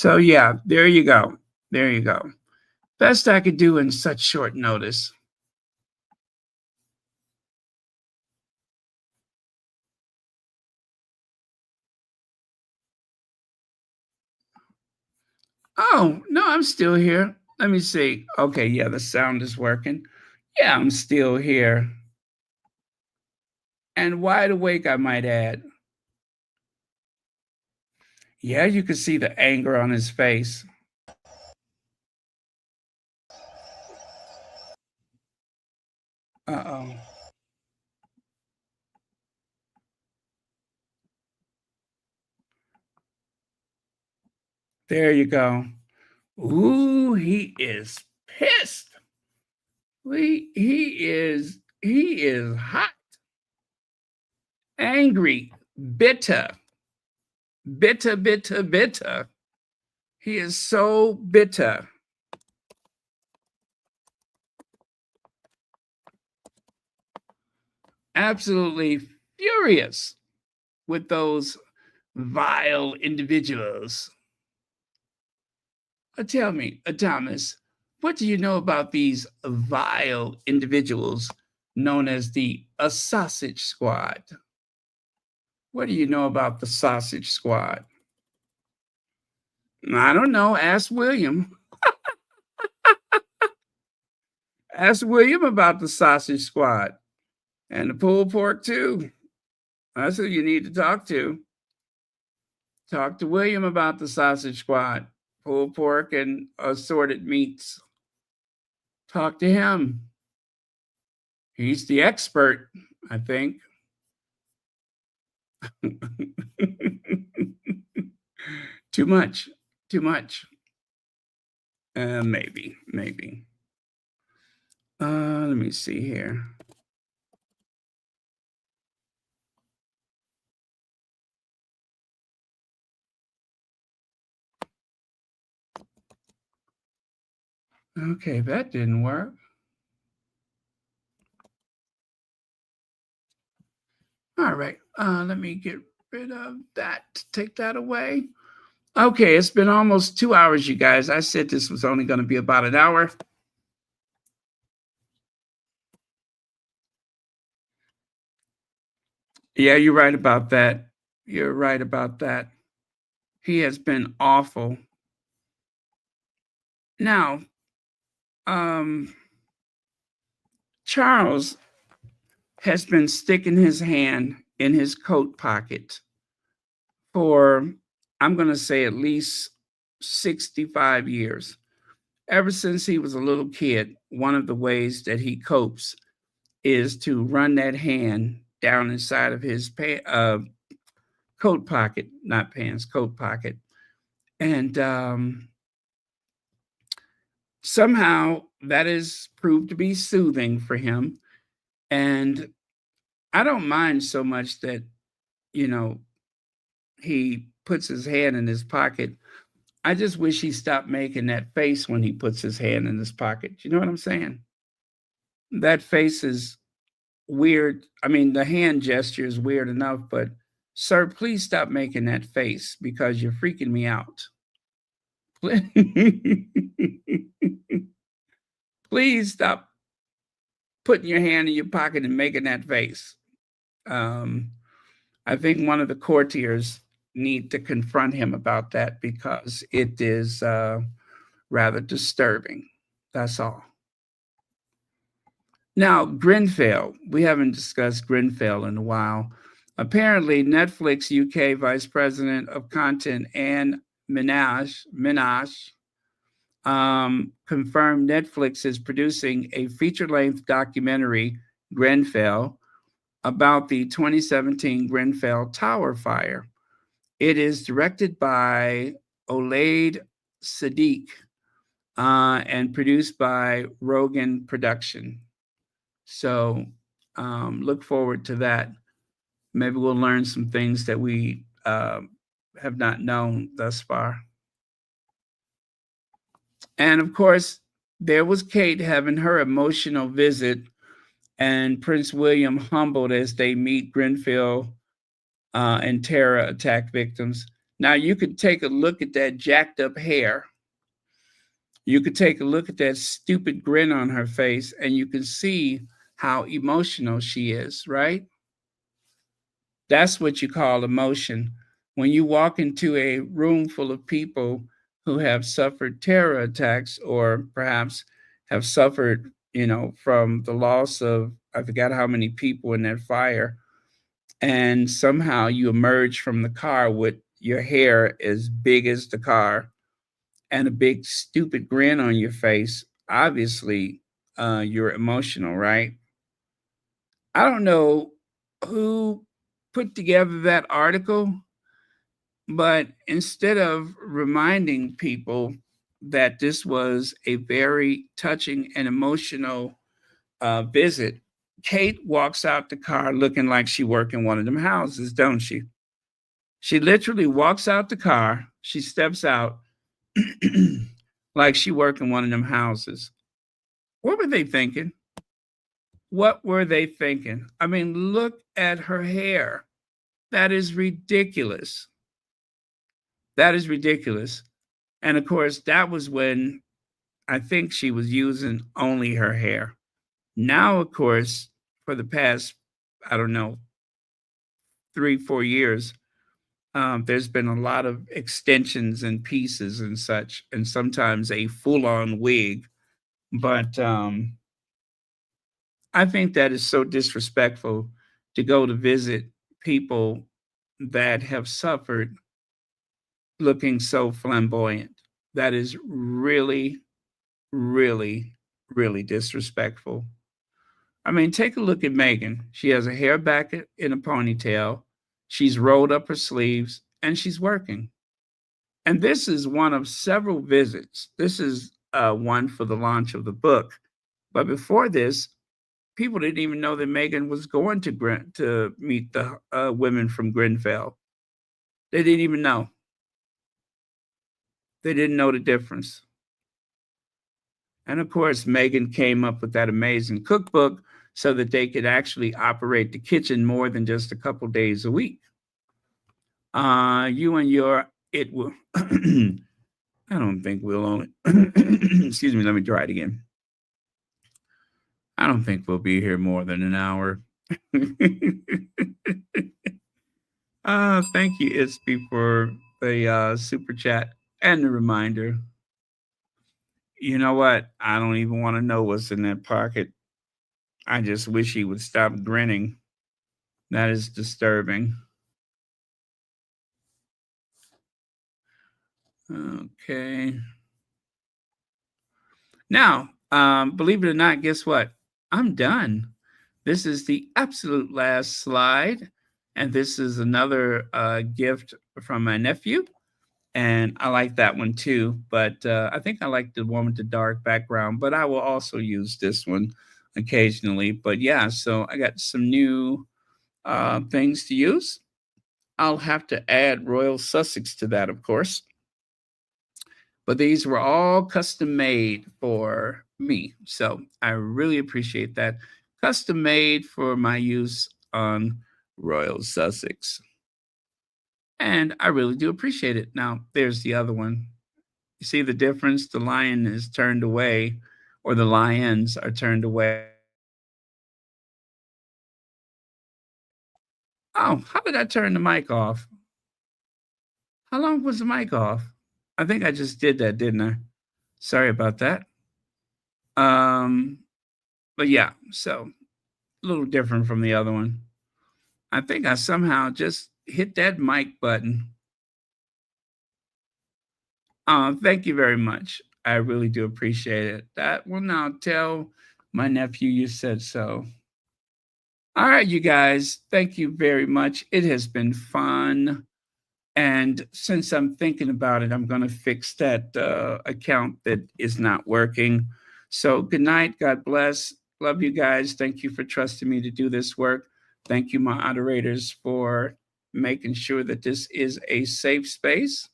So yeah, there you go. There you go. Best I could do in such short notice. Oh, no, I'm still here. Let me see. Okay, yeah, the sound is working. Yeah, I'm still here. And wide awake, I might add. Yeah, you can see the anger on his face. Uh-oh. There you go. Ooh, he is pissed. He is hot, angry, bitter, bitter, bitter, bitter. He is so bitter. Absolutely furious with those vile individuals. Tell me, Thomas, what do you know about these vile individuals known as the Sausage Squad? What do you know about the Sausage Squad? I don't know. Ask William. Ask William about the Sausage Squad and the pulled pork too. That's who you need to talk to. Talk to William about the Sausage Squad, pulled pork and assorted meats. Talk to him. He's the expert, I think. Too much. Maybe. Let me see here. Okay, that didn't work. All right, let me get rid of that. Take that away. Okay, it's been almost 2 hours, you guys. I said this was only going to be about an hour. Yeah, you're right about that. You're right about that. He has been awful. Now, Charles has been sticking his hand in his coat pocket for, I'm going to say, at least 65 years. Ever since he was a little kid, one of the ways that he copes is to run that hand down inside of his coat pocket, not pants, coat pocket. And somehow that is proved to be soothing for him. And I don't mind so much that, he puts his hand in his pocket. I just wish he stopped making that face when he puts his hand in his pocket. You know what I'm saying? That face is weird. I mean, the hand gesture is weird enough, but sir, please stop making that face because you're freaking me out. Please stop putting your hand in your pocket and making that face. I think one of the courtiers need to confront him about that because it is rather disturbing. That's all. Now, Grenfell. We haven't discussed Grenfell in a while. Apparently, Netflix UK Vice President of Content Anne Minaj confirmed Netflix is producing a feature-length documentary, Grenfell, about the 2017 Grenfell Tower fire. It is directed by Olaid Sadiq and produced by Rogan Production. So look forward to that. Maybe we'll learn some things that we have not known thus far. And of course, there was Kate having her emotional visit and Prince William humbled as they meet Grenfell and terror attack victims. Now you could take a look at that jacked up hair. You could take a look at that stupid grin on her face, and you can see how emotional she is, right? That's what you call emotion. When you walk into a room full of people who have suffered terror attacks or perhaps have suffered, from the loss of, I forgot how many people in that fire, and somehow you emerge from the car with your hair as big as the car and a big stupid grin on your face, obviously you're emotional, right? I don't know who put together that article, but instead of reminding people that this was a very touching and emotional visit, Kate walks out the car looking like she work in one of them houses, don't she? She literally walks out the car. She steps out like she work in one of them houses. What were they thinking? What were they thinking? I mean, look at her hair. That is ridiculous. That is ridiculous. And of course, that was when I think she was using only her hair. Now, of course, for the past, I don't know, 3-4 years, there's been a lot of extensions and pieces and such, and sometimes a full-on wig. But I think that is so disrespectful to go to visit people that have suffered looking so flamboyant. That is really, really, really disrespectful. I mean, take a look at Megan. She has her hair back in a ponytail. She's rolled up her sleeves and she's working. And this is one of several visits. This is one for the launch of the book. But before this, people didn't even know that Megan was going to meet the women from Grenfell. They didn't even know. They didn't know the difference. And of course, Megan came up with that amazing cookbook so that they could actually operate the kitchen more than just a couple days a week. You and your, it will, I don't think we'll only, excuse me, let me try it again. I don't think we'll be here more than an hour. Thank you, Itzby, for the super chat and the reminder. You know what? I don't even want to know what's in that pocket. I just wish he would stop grinning. That is disturbing. Okay. Now, believe it or not, guess what? I'm done. This is the absolute last slide. And this is another gift from my nephew. And I like that one too. But I think I like the one with the dark background. But I will also use this one occasionally. But yeah, so I got some new things to use. I'll have to add Royal Sussex to that, of course. But these were all custom made for me. So I really appreciate that. Custom made for my use on Royal Sussex. And I really do appreciate it. Now, there's the other one. You see the difference? The lion is turned away, or the lions are turned away. Oh, how did I turn the mic off? How long was the mic off? I think I just did that, didn't I? Sorry about that. But yeah, so a little different from the other one. I think I somehow just hit that mic button. Thank you very much. I really do appreciate it. That will now tell my nephew you said so. All right, you guys, thank you very much. It has been fun. And since I'm thinking about it, I'm going to fix that account that is not working. So good night. God bless. Love you guys. Thank you for trusting me to do this work. Thank you, my moderators, for making sure that this is a safe space.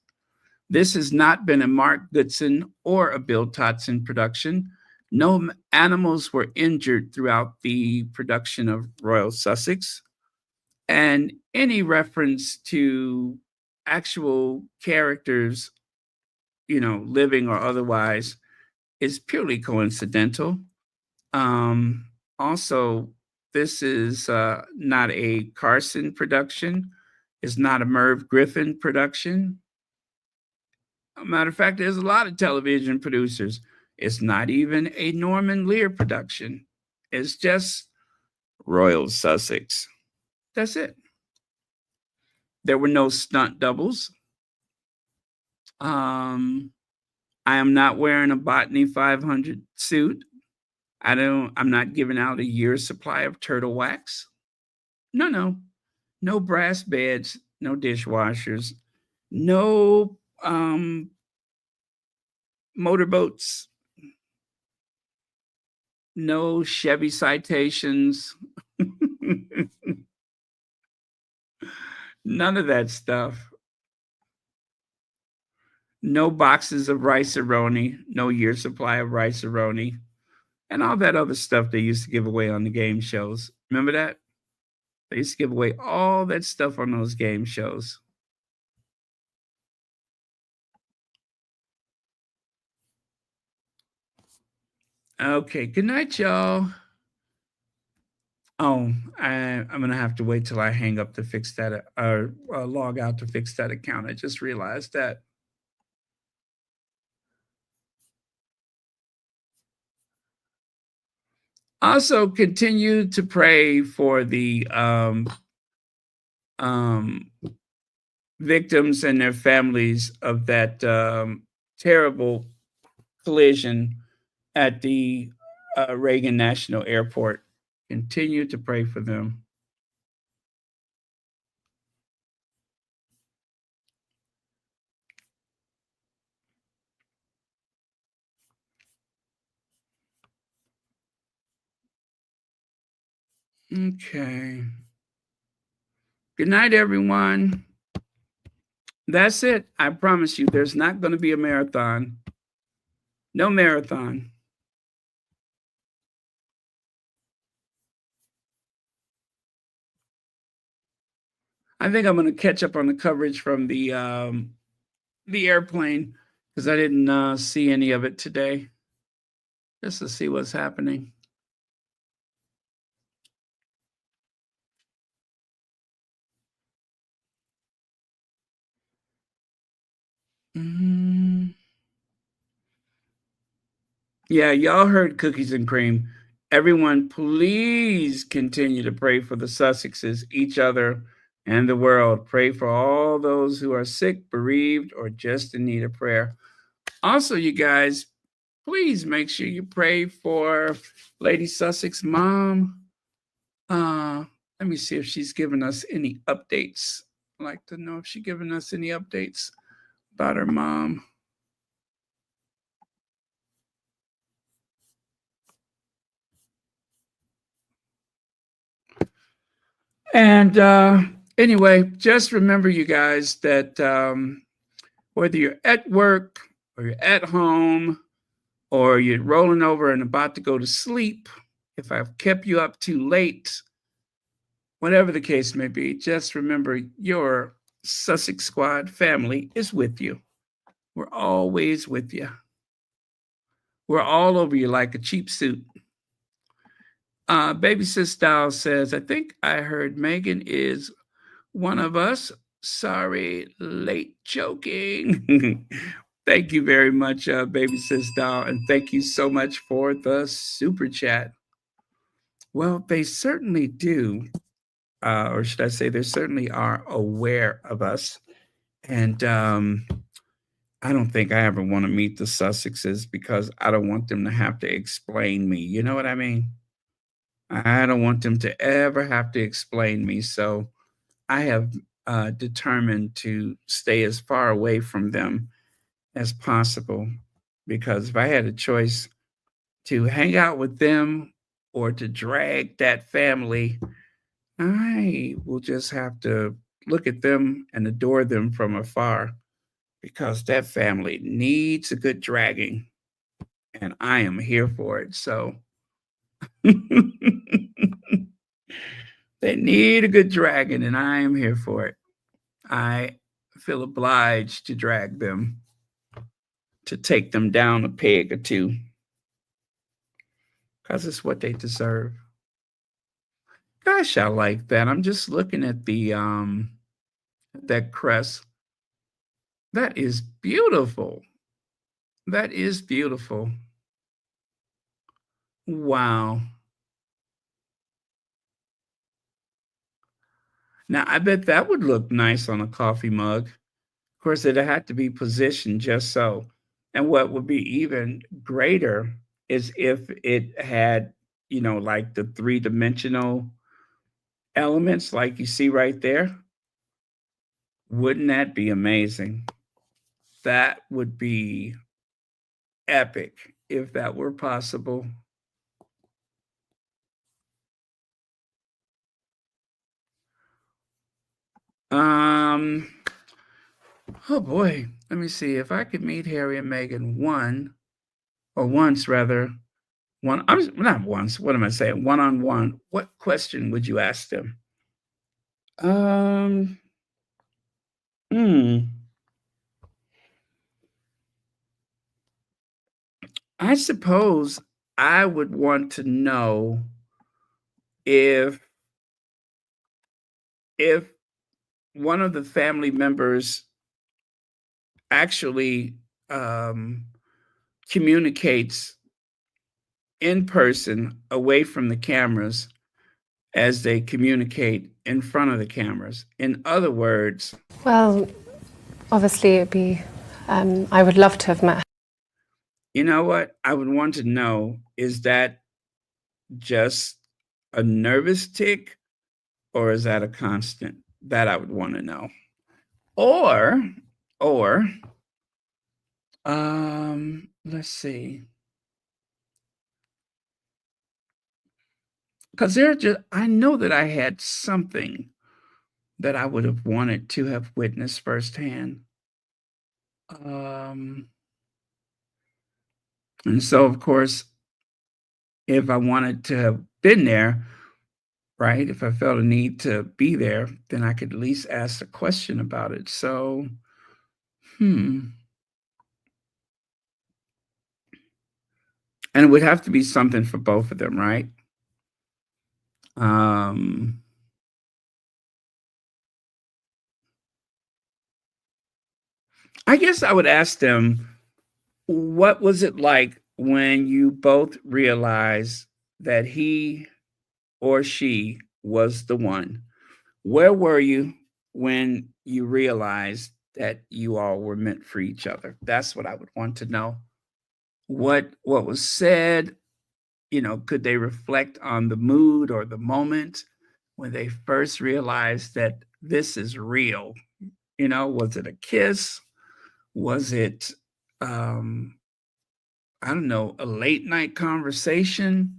This has not been a Mark Goodson or a Bill Totson production. No animals were injured throughout the production of Royal Sussex. And any reference to actual characters, living or otherwise, is purely coincidental. Also, this is not a Carson production. It's not a Merv Griffin production. Matter of fact, there's a lot of television producers. It's not even a Norman Lear production. It's just Royal Sussex. That's it. There were no stunt doubles. I am not wearing a Botany 500 suit. I'm not giving out a year's supply of turtle wax. No brass beds, no dishwashers, no motorboats, no Chevy Citations, none of that stuff. No boxes of rice-a-roni, no year's supply of rice-a-roni, and all that other stuff they used to give away on the game shows. Remember that? They used to give away all that stuff on those game shows. Okay, good night, y'all. Oh, I'm going to have to wait till I hang up to fix that, or log out to fix that account. I just realized that. Also, continue to pray for the victims and their families of that terrible collision at the Reagan National Airport. Continue to pray for them. Okay. Good night, everyone. That's it. I promise you, there's not going to be a marathon. No marathon. I think I'm going to catch up on the coverage from the airplane because I didn't see any of it today. Just to see what's happening. Yeah, y'all heard cookies and cream. Everyone, please continue to pray for the Sussexes, each other, and the world. Pray for all those who are sick, bereaved, or just in need of prayer. Also, you guys, please make sure you pray for Lady Sussex mom. Let me see if she's given us any updates. I'd like to know if she's given us any updates about her mom. And anyway, just remember, you guys, that whether you're at work or you're at home or you're rolling over and about to go to sleep, if I've kept you up too late, whatever the case may be, just remember your Sussex Squad family is with you. We're always with you. We're all over you like a cheap suit. Baby Sis Doll says, I think I heard Megan is one of us. Sorry, late joking. Thank you very much, Baby Sis Doll, and thank you so much for the super chat. Well, they certainly do, or should I say, they certainly are aware of us. And I don't think I ever want to meet the Sussexes because I don't want them to have to explain me. You know what I mean? I don't want them to ever have to explain me. So I have determined to stay as far away from them as possible, because if I had a choice to hang out with them or to drag that family, I will just have to look at them and adore them from afar, because that family needs a good dragging, and I am here for it. So they need a good dragging, and I am here for it. I feel obliged to drag them, to take them down a peg or two, because it's what they deserve. Gosh, I like that. I'm just looking at the that crest. That is beautiful. That is beautiful. Wow. Now, I bet that would look nice on a coffee mug. Of course, it had to be positioned just so. And what would be even greater is if it had, like the three-dimensional elements like you see right there. Wouldn't that be amazing? That would be epic if that were possible. Um, oh boy, let me see if I could meet Harry and Meghan once rather. Not once. What am I saying? One on one. What question would you ask them? Um, hmm. I suppose I would want to know if if one of the family members actually communicates in person away from the cameras as they communicate in front of the cameras. In other words, Well, obviously, it'd be. I would love to have met her. you know what I would want to know is that just a nervous tick or is that a constant? That I would want to know. Or let's see. Because I know that I had something that I would have wanted to have witnessed firsthand. And so, of course, if I wanted to have been there, right, if I felt a need to be there, then I could at least ask a question about it. So, and it would have to be something for both of them, right? I guess I would ask them, what was it like when you both realized that he or she was the one? Where were you when you realized that you all were meant for each other? That's what I would want to know. What was said, could they reflect on the mood or the moment when they first realized that this is real? Was it a kiss? Was it I don't know, a late night conversation?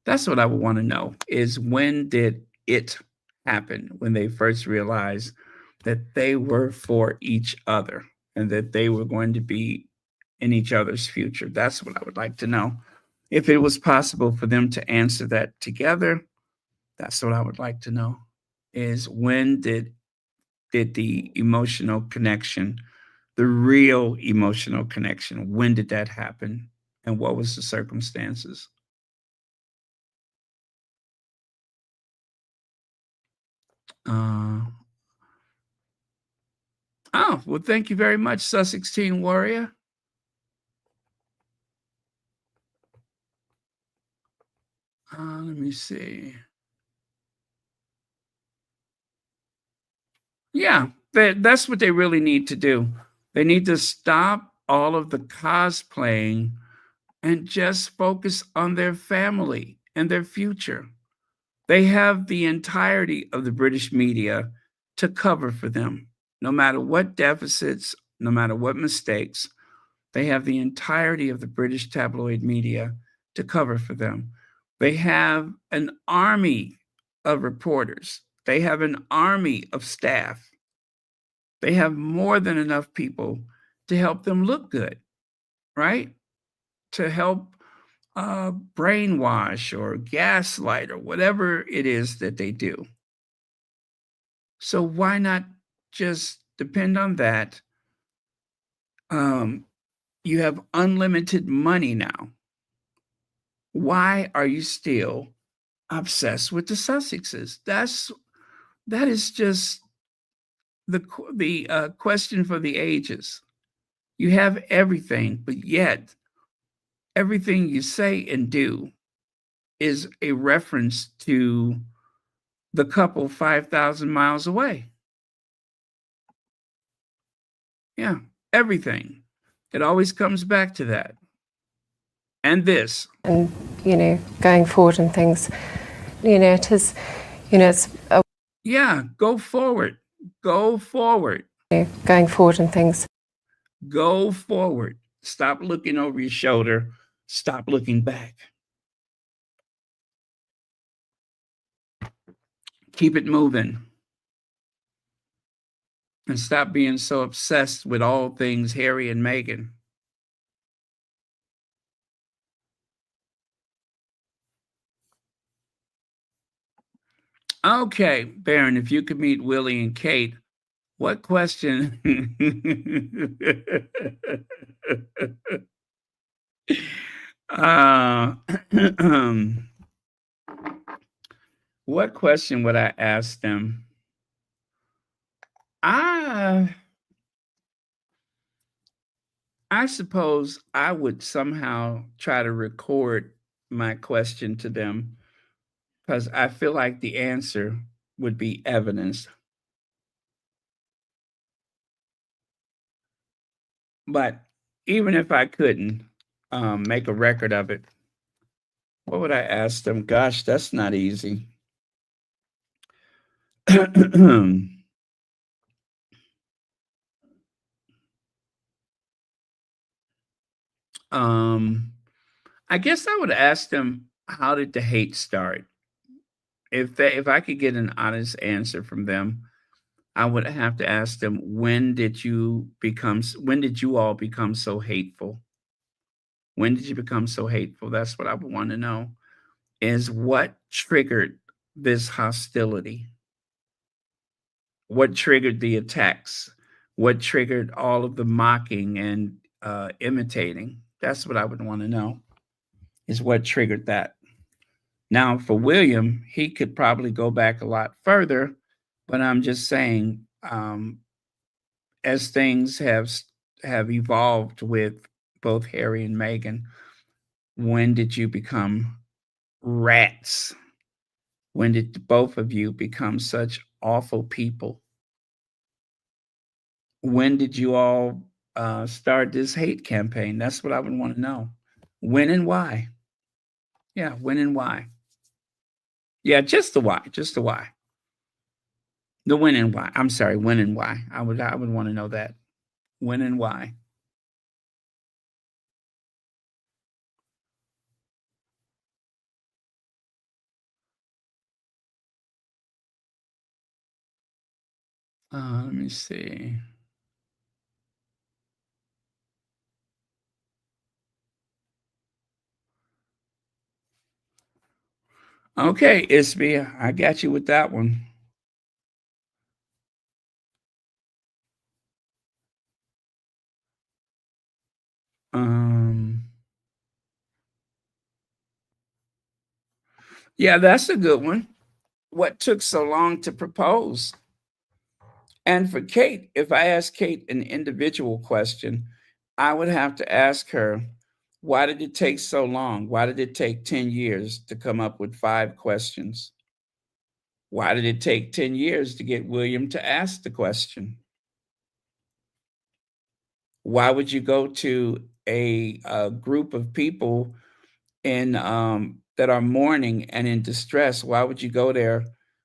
That's what I would want to know is when did it happen when they first realized that they were for each other and that they were going to be in each other's future? That's what I would like to know. If it was possible for them to answer that together, that's what I would like to know is when did the emotional connection, the real emotional connection, when did that happen and what was the circumstances? Well, thank you very much, Sussex Teen Warrior. Let me see. Yeah, that's what they really need to do. They need to stop all of the cosplaying and just focus on their family and their future. They have the entirety of the British media to cover for them. No matter what deficits, no matter what mistakes, they have the entirety of the British tabloid media to cover for them. They have an army of reporters. They have an army of staff. They have more than enough people to help them look good, right? To help brainwash or gaslight or whatever it is that they do. So why not just depend on that. You have unlimited money now. Why are you still obsessed with the Sussexes? That is just the question for the ages. You have everything, but yet everything you say and do is a reference to the couple 5,000 miles away. Yeah, everything. It always comes back to that. And this. And, going forward and things, it is, it's a... Yeah, go forward. Go forward. Going forward and things. Go forward. Stop looking over your shoulder. Stop looking back. Keep it moving. And stop being so obsessed with all things Harry and Meghan. Okay, Baron, if you could meet Willie and Kate, what question? What question would I ask them? I suppose I would somehow try to record my question to them, because I feel like the answer would be evidence. But even if I couldn't make a record of it, what would I ask them? Gosh, that's not easy. I guess I would ask them, how did the hate start? If I could get an honest answer from them, I would have to ask them, when did you all become so hateful? When did you become so hateful? That's what I would want to know, is what triggered this hostility? What triggered the attacks? What triggered all of the mocking and imitating? That's what I would want to know, is what triggered that. Now, for William, he could probably go back a lot further, but I'm just saying, as things have evolved with both Harry and Meghan, when did you become rats? When did both of you become such awful people? When did you all start this hate campaign? That's what I would want to know. When and why? Yeah, when and why? Yeah, just the why, just the why. The when and why. I'm sorry, when and why. I would want to know that. When and why. Let me see. Okay, Isby, I got you with that one. Yeah, that's a good one. What took so long to propose? And for Kate, if I ask Kate an individual question, I would have to ask her, why did it take so long? Why did it take 10 years to come up with 5 questions? Why did it take 10 years to get William to ask the question? Why would you go to a group of people in that are mourning and in distress? Why would you go there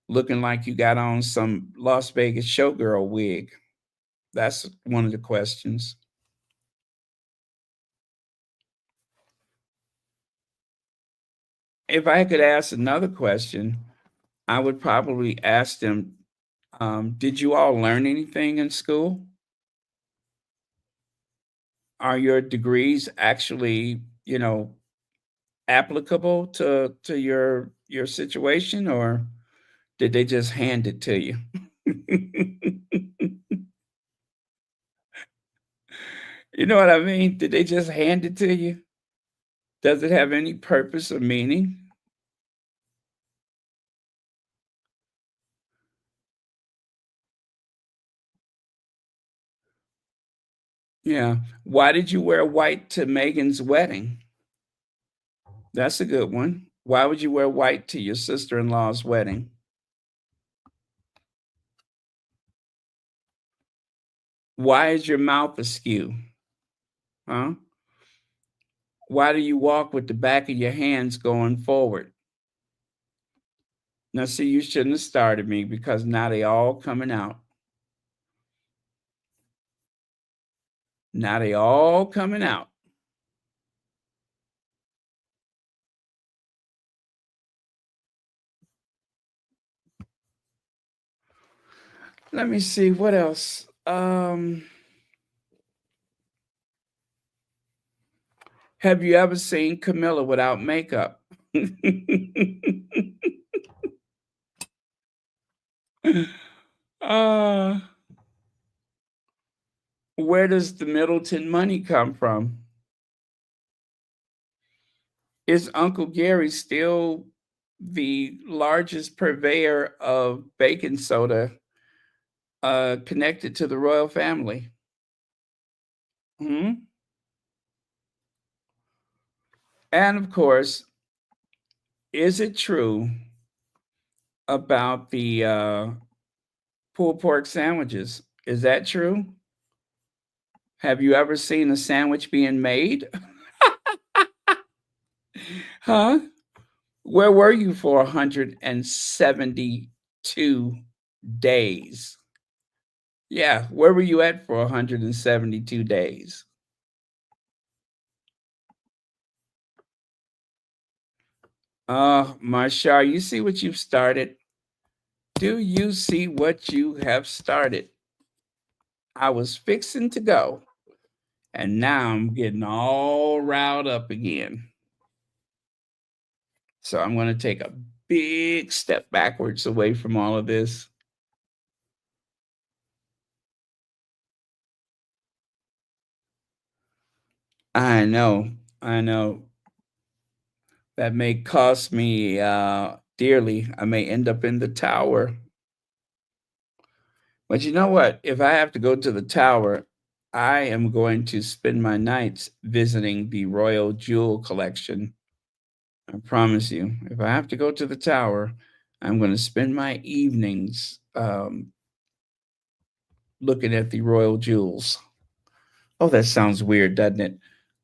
looking like you got on some Las Vegas showgirl wig? That's one of the questions. If I could ask another question, I would probably ask them, did you all learn anything in school? Are your degrees actually, applicable to your situation, or did they just hand it to you? You know what I mean? Did they just hand it to you? Does it have any purpose or meaning? Yeah. Why did you wear white to Megan's wedding? That's a good one. Why would you wear white to your sister-in-law's wedding? Why is your mouth askew? Huh? Why do you walk with the back of your hands going forward? Now, see, you shouldn't have started me because now they all coming out. Now they all coming out. Let me see what else. Have you ever seen Camilla without makeup? uh, where does the Middleton money come from? Is Uncle Gary still the largest purveyor of baking soda connected to the royal family? Hmm? And of course, is it true about the pulled pork sandwiches? Is that true? Have you ever seen a sandwich being made? Huh? Where were you for 172 days? Yeah, where were you at for 172 days? Marshall, you see what you've started? Do you see what you have started? I was fixing to go, and now I'm getting all riled up again. So I'm going to take a big step backwards away from all of this. I know. That may cost me dearly. I may end up in the tower. But you know what? If I have to go to the tower, I am going to spend my nights visiting the Royal Jewel Collection. I promise you. If I have to go to the tower, I'm going to spend my evenings looking at the royal jewels. Oh, that sounds weird, doesn't it?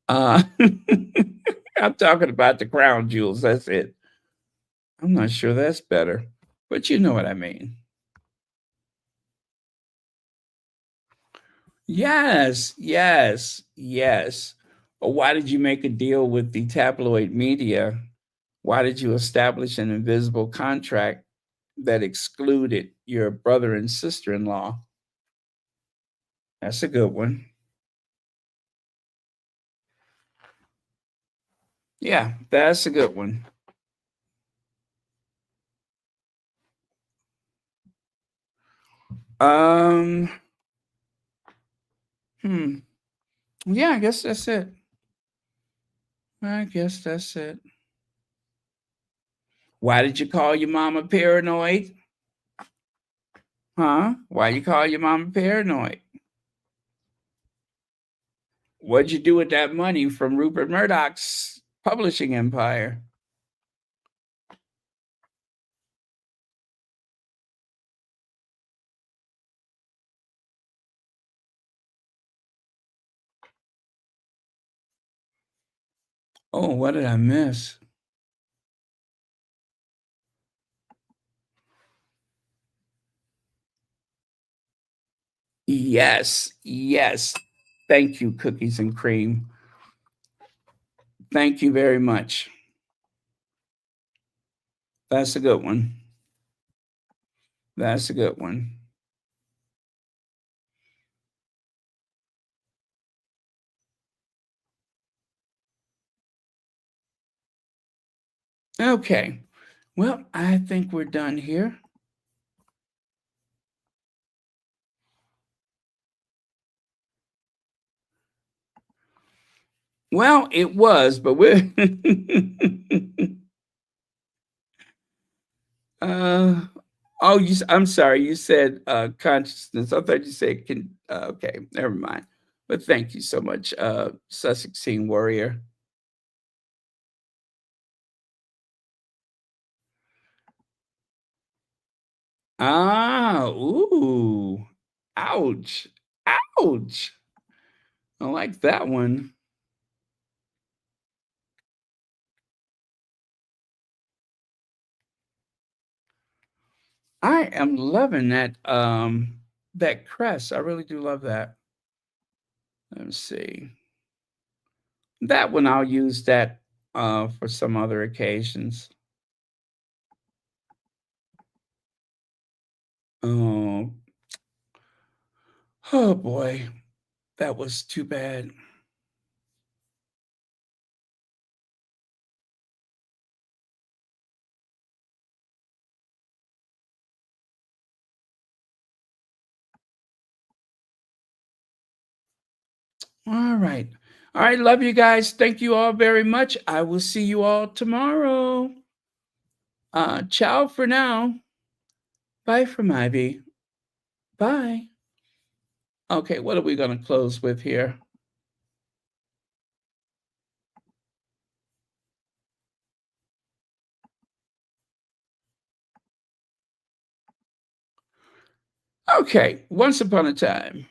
I'm talking about the crown jewels. That's it. I'm not sure that's better, but you know what I mean. Yes. Well, why did you make a deal with the tabloid media? Why did you establish an invisible contract that excluded your brother and sister-in-law? That's a good one. Yeah, that's a good one. Um, Yeah, I guess that's it. Why did you call your mama paranoid? Huh? Why you call your mama paranoid? What'd you do with that money from Rupert Murdoch's publishing empire? Oh, what did I miss? Yes. Thank you, Cookies and Cream. Thank you very much. That's a good one. That's a good one. Okay. Well, I think we're done here. Well, it was, but we're oh, I'm sorry, you said consciousness. I thought you said okay, never mind. But thank you so much, Sussex Scene Warrior. Ah, ooh. Ouch. Ouch. I like that one. I am loving that crest. I really do love that. Let me see. That one I'll use that for some other occasions. Oh, oh boy. That was too bad. All right. All right. Love you guys. Thank you all very much. I will see you all tomorrow. Ciao for now. Bye from Ivy. Bye. Okay. What are we going to close with here? Okay. Once upon a time.